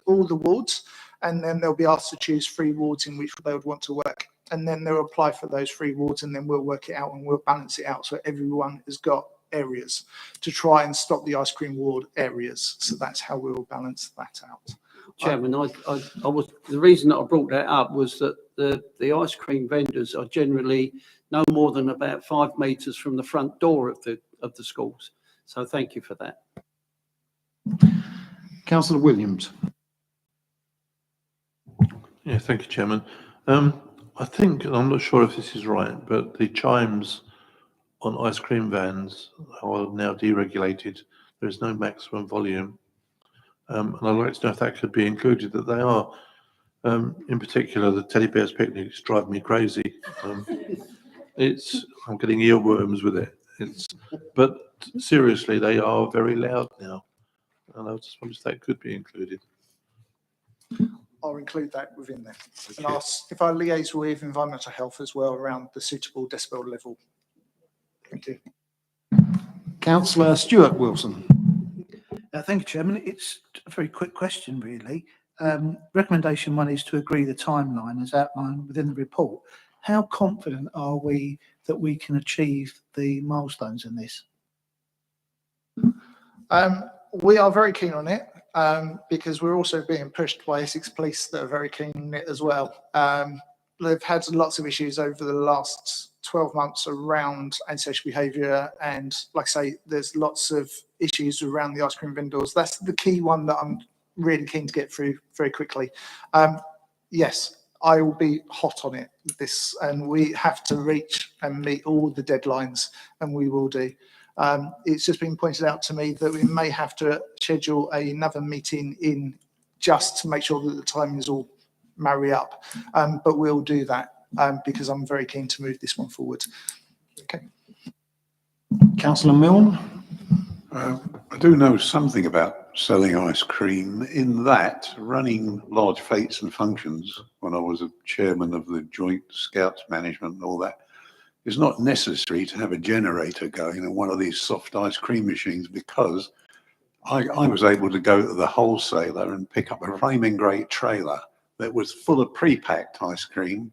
all the wards, and then they'll be asked to choose 3 wards in which they would want to work. And then they'll apply for those 3 wards, and then we'll work it out and we'll balance it out so everyone has got areas to try and stop the ice cream ward areas. So that's how we will balance that out. Chairman, I was, the reason that I brought that up was that the ice cream vendors are generally no more than about 5 metres from the front door of the schools. So thank you for that. Councillor Williams. Yeah, thank you, Chairman. I think, and I'm not sure if this is right, but the chimes on ice cream vans are now deregulated. There is no maximum volume. And I'd like to know if that could be included, that they are, in particular, the Teddy Bears picnics drive me crazy. I'm getting earworms with it. But seriously, they are very loud now. And I just wonder if that could be included. I'll include that within there. And if I liaise with environmental health as well around the suitable decibel level. Thank you. Councillor Stuart Wilson. Thank you, Chairman. It's a very quick question, really. Recommendation 1 is to agree the timeline as outlined within the report. How confident are we that we can achieve the milestones in this? We are very keen on it because we're also being pushed by Essex Police that are very keen on it as well. They've had lots of issues over the last 12 months around antisocial behaviour, and like I say, there's lots of issues around the ice cream vendors. That's the key one that I'm really keen to get through very quickly. Yes, I will be hot on it, and we have to reach and meet all the deadlines, and we will do. It's just been pointed out to me that we may have to schedule another meeting in just to make sure that the timings all marry up, but we'll do that because I'm very keen to move this one forward. Okay. Councillor Milne. I do know something about selling ice cream, in that running large fetes and functions when I was a chairman of the Joint Scouts Management and all that, it's not necessary to have a generator going in one of these soft ice cream machines, because I was able to go to the wholesaler and pick up a flaming great trailer that was full of pre-packed ice cream,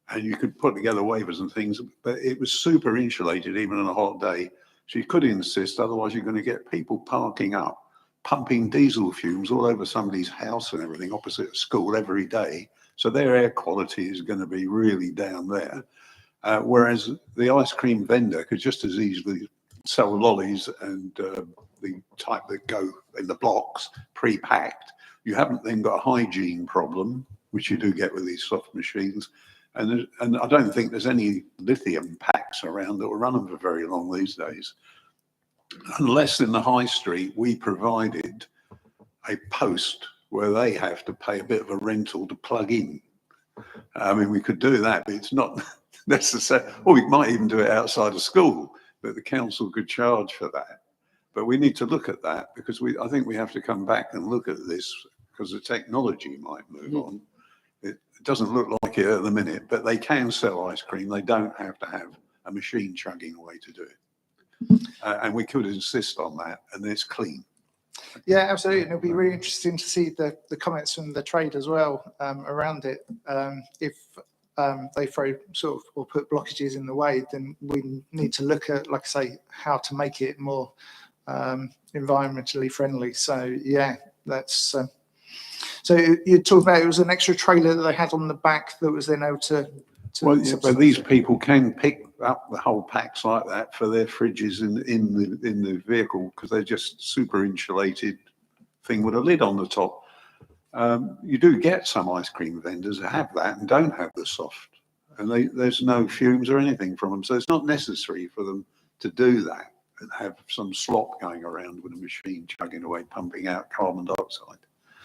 and you could put together wafers and things, but it was super insulated even on a hot day. So you could insist, otherwise you're going to get people parking up, pumping diesel fumes all over somebody's house and everything opposite a school every day. So their air quality is going to be really down there. Whereas the ice cream vendor could just as easily sell lollies and the type that go in the blocks, pre-packed. You haven't then got a hygiene problem, which you do get with these soft machines. And I don't think there's any lithium packs around that will run them for very long these days. Unless in the high street, we provided a post where they have to pay a bit of a rental to plug in. I mean, we could do that, but it's not necessary. Or we might even do it outside of school, but the council could charge for that. But we need to look at that because I think we have to come back and look at this because the technology might move on. It doesn't look like it at the minute, but they can sell ice cream. They don't have to have a machine chugging away to do it. And we could insist on that, and it's clean. Yeah, absolutely. And it'll be really interesting to see the comments from the trade as well around it. If they throw sort of or put blockages in the way, then we need to look at, like I say, how to make it more environmentally friendly. So yeah, that's. So you talked about it was an extra trailer that they had on the back that was then able to. Well, yeah, but these people can pick up the whole packs like that for their fridges in the vehicle because they're just super insulated thing with a lid on the top. You do get some ice cream vendors that have that and don't have the soft, and there's no fumes or anything from them, so it's not necessary for them to do that and have some slop going around with a machine chugging away, pumping out carbon dioxide.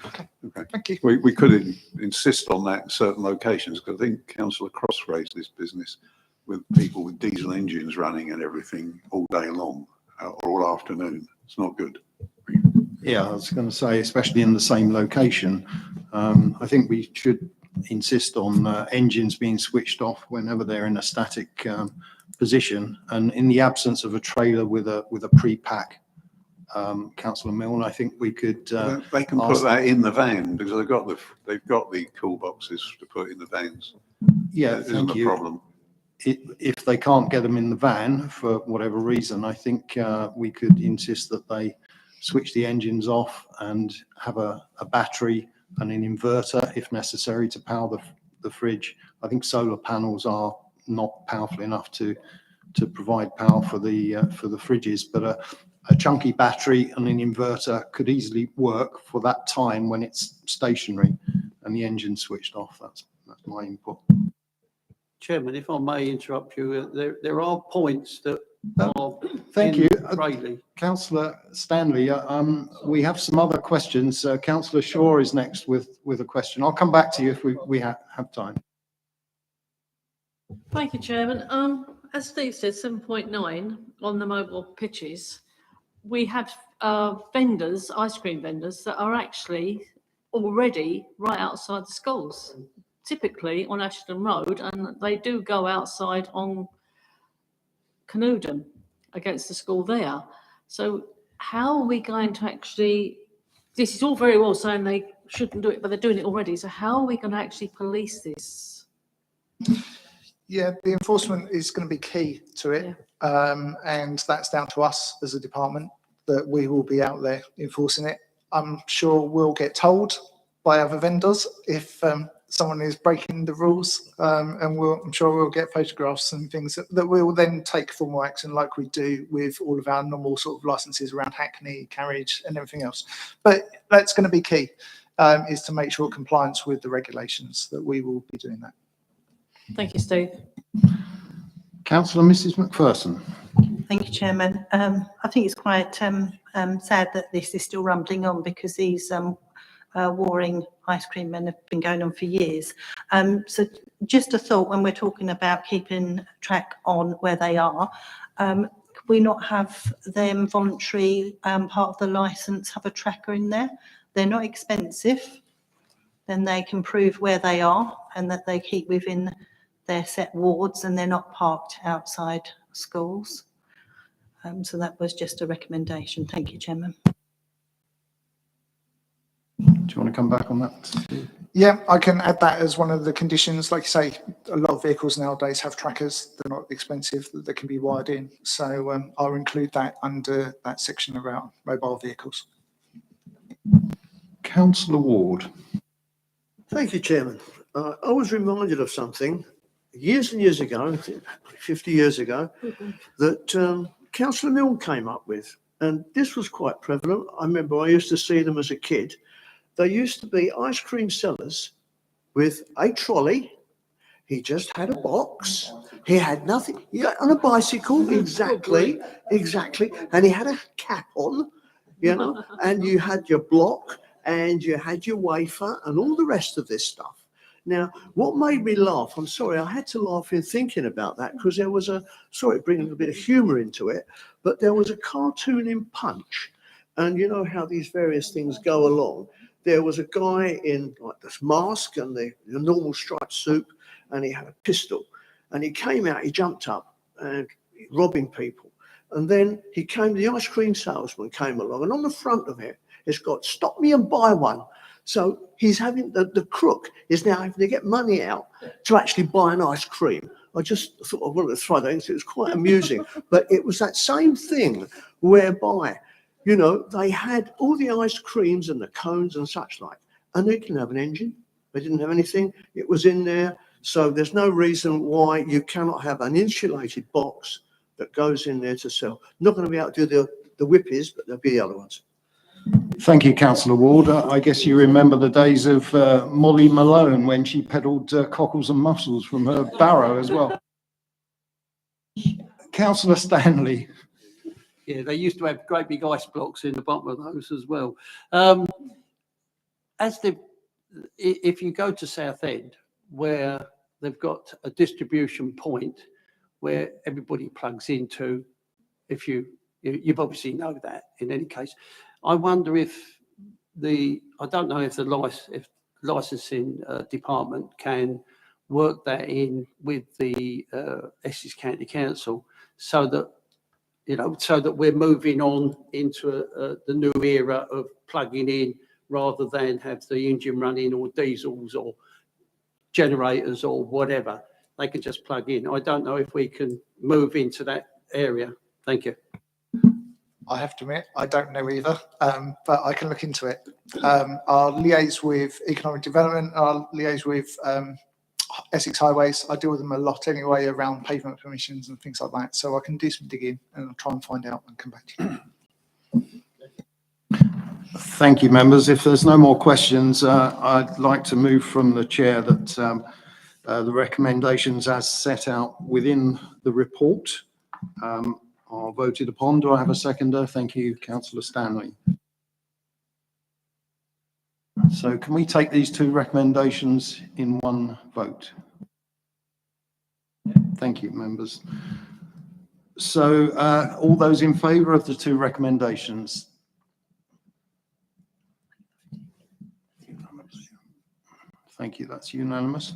Okay. Thank you. We could insist on that in certain locations because I think Councillor Cross raised this business with people with diesel engines running and everything all day long or all afternoon. It's not good. Yeah, I was going to say, especially in the same location, I think we should insist on engines being switched off whenever they're in a static position, and in the absence of a trailer with a pre-pack. Councillor Milne, I think we could. They can put that in the van because they've got the cool boxes to put in the vans. Yeah, that thank isn't you. a problem. If they can't get them in the van for whatever reason, I think we could insist that they switch the engines off and have a battery and an inverter if necessary to power the fridge. I think solar panels are not powerful enough to provide power for the fridges, but a chunky battery and an inverter could easily work for that time when it's stationary and the engine switched off. That's my input. Chairman, if I may interrupt you, there are points that are. Thank you. Greatly. Councillor Stanley, we have some other questions. Councillor Shaw is next with a question. I'll come back to you if we have time. Thank you, Chairman. As Steve said, 7.9 on the mobile pitches. We have vendors, ice cream vendors, that are actually already right outside the schools, typically on Ashton Road, and they do go outside on Canooden against the school there. So how are we going to actually, this is all very well saying they shouldn't do it, but they're doing it already. So how are we going to actually police this? Yeah, the enforcement is going to be key to it. Yeah. And that's down to us as a department that we will be out there enforcing it. I'm sure we'll get told by other vendors if someone is breaking the rules, and I'm sure we'll get photographs and things that we'll then take formal action like we do with all of our normal sort of licenses around Hackney, carriage and everything else. But that's going to be key, is to make sure compliance with the regulations that we will be doing that. Thank you, Steve. Councillor Mrs McPherson. Thank you, Chairman. I think it's quite sad that this is still rumbling on because these warring ice cream men have been going on for years. So just a thought when we're talking about keeping track on where they are, could we not have them voluntary part of the licence have a tracker in there? They're not expensive. Then they can prove where they are and that they keep within their set wards and they're not parked outside schools. So that was just a recommendation. Thank you, Chairman. Do you want to come back on that? Yeah, I can add that as one of the conditions. Like you say, a lot of vehicles nowadays have trackers. They're not expensive, they can be wired in. So I'll include that under that section about mobile vehicles. Councillor Ward. Thank you, Chairman. I was reminded of something years and years ago, I think 50 years ago, that Councillor Milne came up with. And this was quite prevalent. I remember I used to see them as a kid. They used to be ice cream sellers with a trolley. He just had a box. He had nothing. Yeah, on a bicycle, exactly. And he had a cap on, you know, and you had your block and you had your wafer and all the rest of this stuff. Now, what made me laugh, I'm sorry, I had to laugh in thinking about that because there was sorry, bringing a bit of humour into it, but there was a cartoon in Punch. And you know how these various things go along. There was a guy in like this mask and the normal striped suit, and he had a pistol. And he came out, he jumped up and robbing people. And then the ice cream salesman came along, and on the front of it, it's got "Stop me and buy one." So he's having, the crook is now having to get money out to actually buy an ice cream. I just thought I wanted to throw that in, so it was quite amusing. But it was that same thing whereby, you know, they had all the ice creams and the cones and such like, and they didn't have an engine. They didn't have anything. It was in there. So there's no reason why you cannot have an insulated box that goes in there to sell. Not going to be able to do the whippies, but there'll be the other ones. Thank you, Councillor Ward. I guess you remember the days of Molly Malone when she peddled cockles and mussels from her barrow as well. Councillor Stanley. Yeah, they used to have great big ice blocks in the bottom of those as well. If you go to Southend, where they've got a distribution point where everybody plugs into, you've obviously know that in any case. I wonder if I don't know if the licensing department can work that in with the Essex County Council so that, you know, so that we're moving on into the new era of plugging in rather than have the engine running or diesels or generators or whatever. They can just plug in. I don't know if we can move into that area. Thank you. I have to admit, I don't know either, but I can look into it. I'll liaise with economic development. I'll liaise with Essex Highways. I deal with them a lot anyway around pavement permissions and things like that. So I can do some digging and I'll try and find out and come back to you. Thank you, members. If there's no more questions, I'd like to move from the chair that the recommendations as set out within the report are voted upon. Do I have a seconder? Thank you, Councillor Stanley. So can we take these two recommendations in one vote? Thank you, members. So all those in favour of the two recommendations? Thank you, that's unanimous.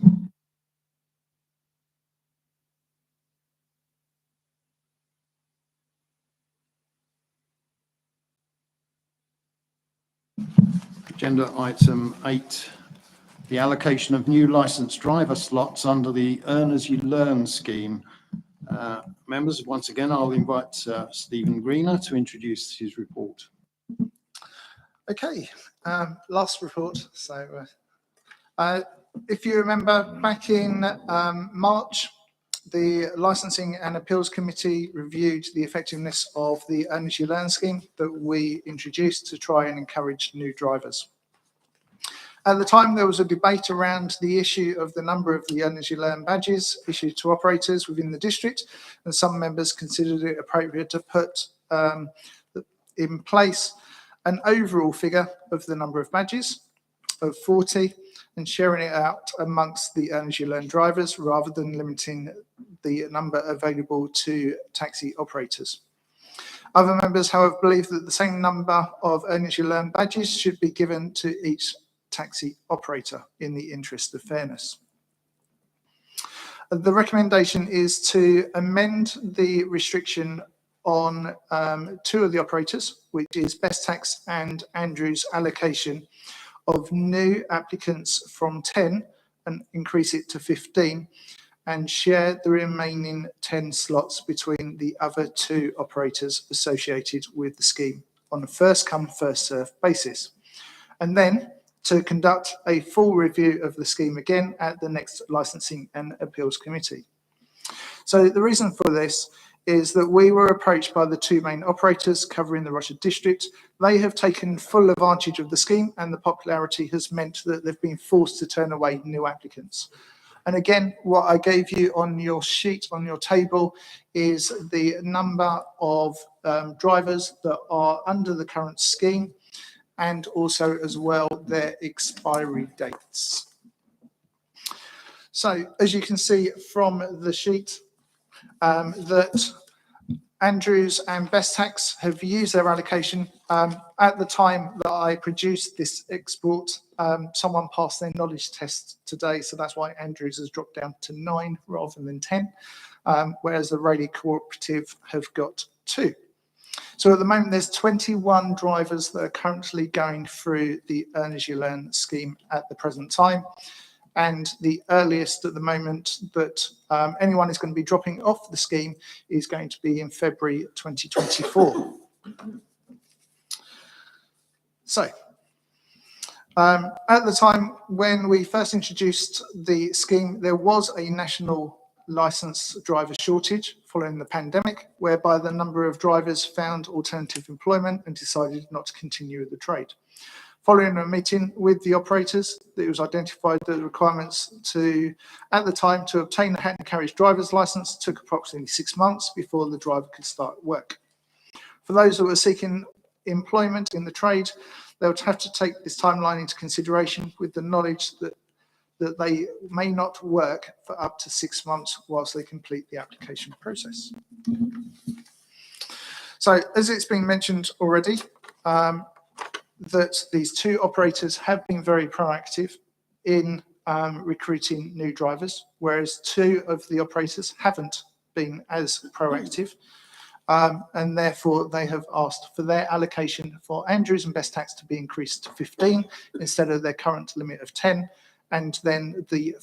Agenda item 8, the allocation of new licensed driver slots under the Earn As You Learn scheme. Members, once again, I'll invite Stephen Greener to introduce his report. Okay, last report. So if you remember back in March, the Licensing and Appeals Committee reviewed the effectiveness of the Earn As You Learn scheme that we introduced to try and encourage new drivers. At the time, there was a debate around the issue of the number of the Earn As You Learn badges issued to operators within the district, and some members considered it appropriate to put in place an overall figure of the number of badges of 40 and sharing it out amongst the Earn As You Learn drivers rather than limiting the number available to taxi operators. Other members, however, believe that the same number of Earn As You Learn badges should be given to each taxi operator in the interest of fairness. The recommendation is to amend the restriction on two of the operators, which is Best Tax and Andrews allocation of new applicants from 10 and increase it to 15, and share the remaining 10 slots between the other 2 operators associated with the scheme on a first come, first served basis. And then to conduct a full review of the scheme again at the next Licensing and Appeals Committee. So the reason for this is that we were approached by the 2 main operators covering the Rochester district. They have taken full advantage of the scheme, and the popularity has meant that they've been forced to turn away new applicants. And again, what I gave you on your sheet, on your table, is the number of drivers that are under the current scheme, and also as well their expiry dates. So as you can see from the sheet, that Andrews and Bestax have used their allocation. At the time that I produced this export, someone passed their knowledge test today, so that's why Andrews has dropped down to 9 rather than 10, whereas the Rayleigh Cooperative have got 2. So at the moment, there's 21 drivers that are currently going through the Earn As You Learn scheme at the present time. And the earliest at the moment that anyone is going to be dropping off the scheme is going to be in February 2024. So at the time when we first introduced the scheme, there was a national licensed driver shortage following the pandemic, whereby the number of drivers found alternative employment and decided not to continue with the trade. Following a meeting with the operators, it was identified that the requirements at the time to obtain a Hackney Carriage driver's licence took approximately 6 months before the driver could start work. For those that were seeking employment in the trade, they would have to take this timeline into consideration with the knowledge that they may not work for up to 6 months whilst they complete the application process. So as it's been mentioned already, that these 2 operators have been very proactive in recruiting new drivers, whereas 2 of the operators haven't been as proactive. And therefore they have asked for their allocation for Andrews and Bestax to be increased to 15 instead of their current limit of 10. And then the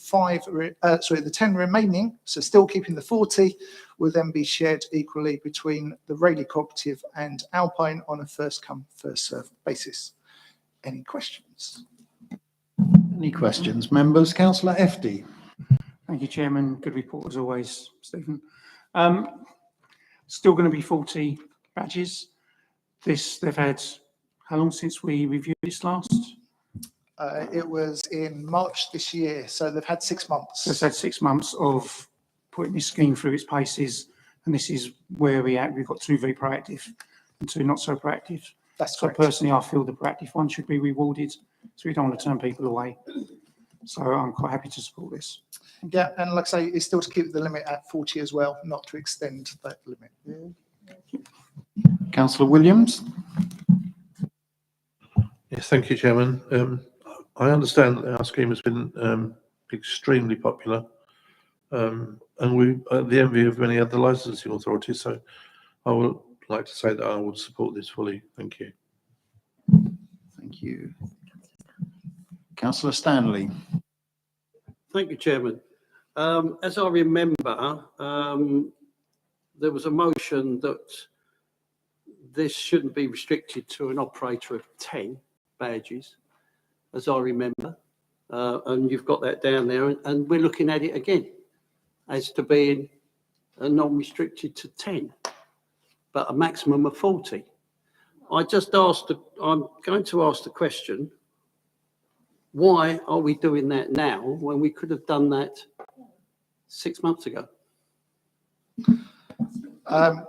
10 remaining, so still keeping the 40, will then be shared equally between the Rayleigh Cooperative and Alpine on a first come, first served basis. Any questions? Any questions? Members, Councillor FD. Thank you, Chairman. Good report as always, Stephen. Still going to be 40 badges. They've had, how long since we reviewed this last? It was in March this year, so they've had 6 months. They've had 6 months of putting this scheme through its paces, and this is where we're at. We've got 2 very proactive and 2 not so proactive. That's so correct. Personally, I feel the proactive one should be rewarded, so we don't want to turn people away. So I'm quite happy to support this. Yeah, and like I say, it's still to keep the limit at 40 as well, not to extend that limit. Councillor Williams. Yes, thank you, Chairman. I understand that our scheme has been extremely popular, and we are the envy of many other licensing authorities. So I would like to say that I would support this fully. Thank you. Thank you. Councillor Stanley. Thank you, Chairman. As I remember, there was a motion that this shouldn't be restricted to an operator of 10 badges, as I remember, and you've got that down there, and we're looking at it again as to being a non-restricted to 10, but a maximum of 40. I'm going to ask the question, why are we doing that now when we could have done that 6 months ago?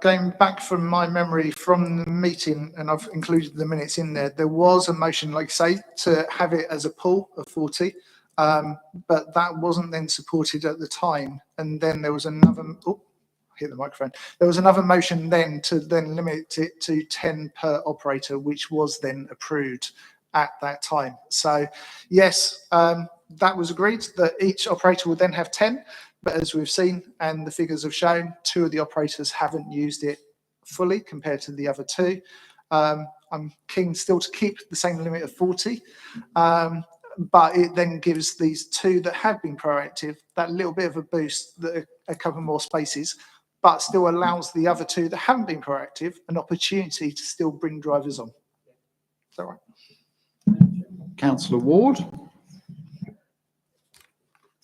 Going back from my memory from the meeting, and I've included the minutes in there, there was a motion, like say, to have it as a pool of 40, but that wasn't then supported at the time. And then there was another, hit the microphone. There was another motion then to then limit it to 10 per operator, which was then approved at that time. So yes, that was agreed that each operator would then have 10. But as we've seen and the figures have shown, 2 of the operators haven't used it fully compared to the other 2. I'm keen still to keep the same limit of 40. But it then gives these two that have been proactive that little bit of a boost, that a couple more spaces, but still allows the other two that haven't been proactive an opportunity to still bring drivers on. Is that right? Councillor Ward.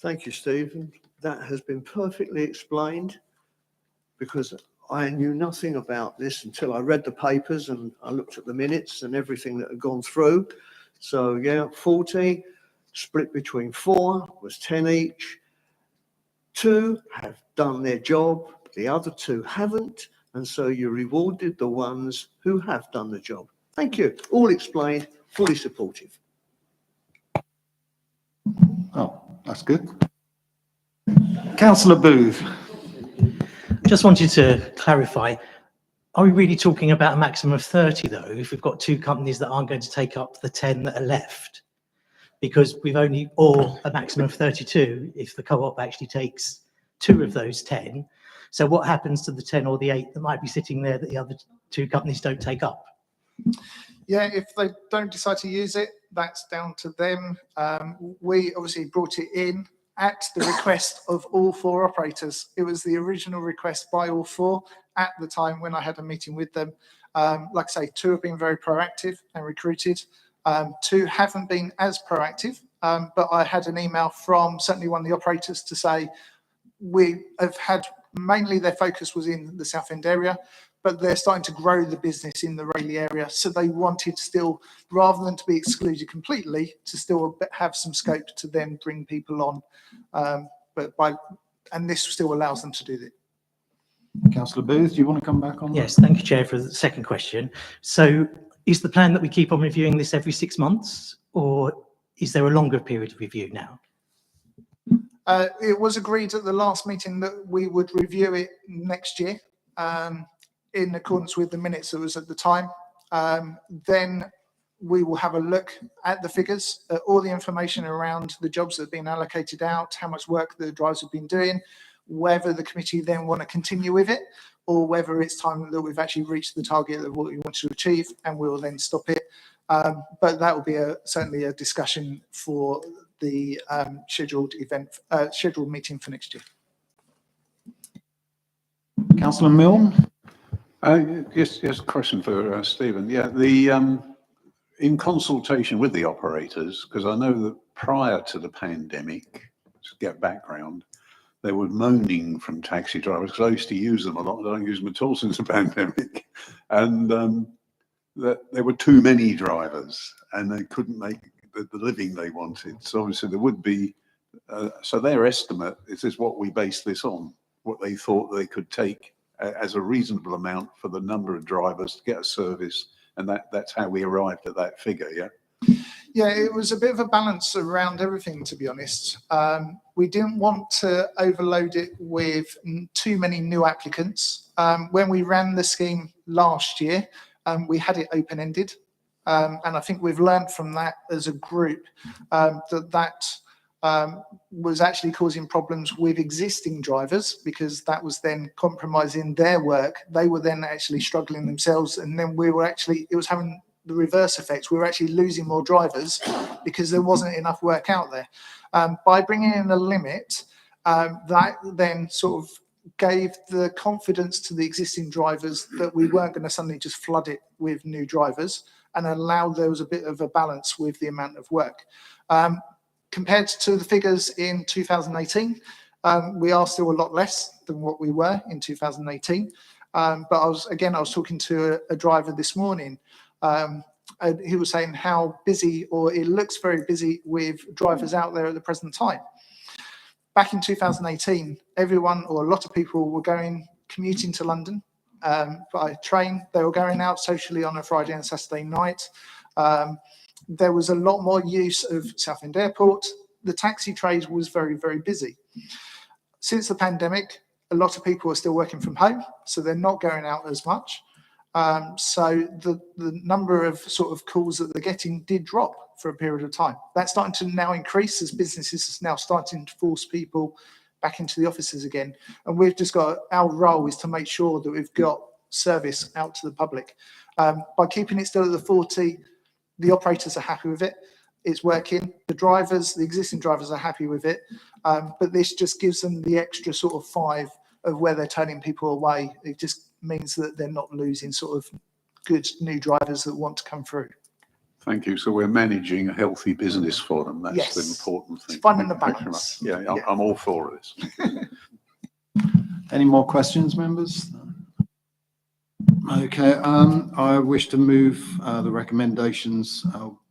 Thank you, Stephen. That has been perfectly explained, because I knew nothing about this until I read the papers and I looked at the minutes and everything that had gone through. So yeah, 40 split between 4 was 10 each. 2 have done their job, the other 2 haven't, and so you rewarded the ones who have done the job. Thank you. All explained, fully supportive. Oh, that's good. Councillor Booth. Just wanted to clarify, are we really talking about a maximum of 30 though, if we've got 2 companies that aren't going to take up the 10 that are left? Because we've only, or a maximum of 32 if the co-op actually takes 2 of those 10. So what happens to the 10 or the 8 that might be sitting there that the other 2 companies don't take up? Yeah, if they don't decide to use it, that's down to them. We obviously brought it in at the request of all 4 operators. It was the original request by all 4 at the time when I had a meeting with them. Like I say, 2 have been very proactive and recruited. 2 haven't been as proactive, but I had an email from certainly one of the operators to say we have had, mainly their focus was in the Southend area, but they're starting to grow the business in the Rayleigh area. So they wanted still, rather than to be excluded completely, to still have some scope to then bring people on. And this still allows them to do that. Councillor Booth, do you want to come back on that? Yes, thank you, Chair, for the second question. So is the plan that we keep on reviewing this every 6 months, or is there a longer period of review now? It was agreed at the last meeting that we would review it next year in accordance with the minutes that was at the time. Then we will have a look at the figures, all the information around the jobs that have been allocated out, how much work the drivers have been doing, whether the committee then want to continue with it, or whether it's time that we've actually reached the target of what we want to achieve and we'll then stop it. But that will be certainly a discussion for the scheduled meeting for next year. Councillor Milne. Yes, a question for Stephen. Yeah, in consultation with the operators, because I know that prior to the pandemic, to get background, they were moaning from taxi drivers, because I used to use them a lot. I don't use them at all since the pandemic, and that there were too many drivers, and they couldn't make the living they wanted. So obviously there would be. So their estimate is what we base this on, what they thought they could take as a reasonable amount for the number of drivers to get a service, and that's how we arrived at that figure. Yeah. Yeah, it was a bit of a balance around everything, to be honest. We didn't want to overload it with too many new applicants. When we ran the scheme last year, we had it open-ended. And I think we've learned from that as a group that was actually causing problems with existing drivers, because that was then compromising their work. They were then actually struggling themselves, and then it was having the reverse effect. We were actually losing more drivers because there wasn't enough work out there. By bringing in a limit, that then sort of gave the confidence to the existing drivers that we weren't going to suddenly just flood it with new drivers, and allowed there was a bit of a balance with the amount of work. Compared to the figures in 2018, we are still a lot less than what we were in 2018. But I was talking to a driver this morning, and he was saying how busy, or it looks very busy with drivers out there at the present time. Back in 2018, everyone, or a lot of people, were commuting to London by train. They were going out socially on a Friday and Saturday night. There was a lot more use of Southend Airport. The taxi trade was very, very busy. Since the pandemic, a lot of people are still working from home, so they're not going out as much. So the number of sort of calls that they're getting did drop for a period of time. That's starting to now increase as businesses are now starting to force people back into the offices again. And we've just got, our role is to make sure that we've got service out to the public. By keeping it still at the 40, the operators are happy with it. It's working. The existing drivers are happy with it. But this just gives them the extra sort of 5 of where they're turning people away. It just means that they're not losing sort of good new drivers that want to come through. Thank you. So we're managing a healthy business for them. That's Yes. the important thing. It's finding the Thank you very balance. much. Yeah, Yeah. I'm all for this. Any more questions, members? Okay, I wish to move the recommendations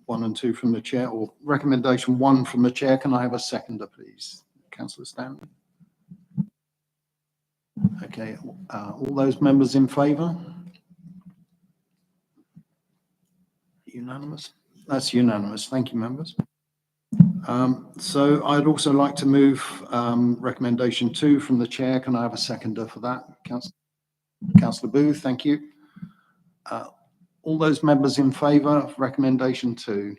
1 and 2 from the chair, or recommendation 1 from the chair. Can I have a seconder, please? Councillor Stanley. Okay, all those members in favour? Unanimous? That's unanimous. Thank you, members. So I'd also like to move recommendation 2 from the chair. Can I have a seconder for that? Councillor Booth, thank you. All those members in favour of recommendation 2?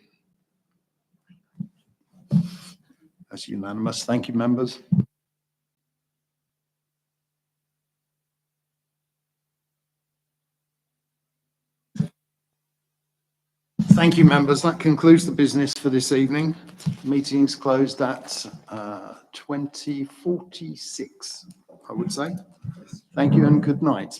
That's unanimous. Thank you, members. Thank you, members. That concludes the business for this evening. Meeting's closed at 20:46, I would say. Thank you and good night.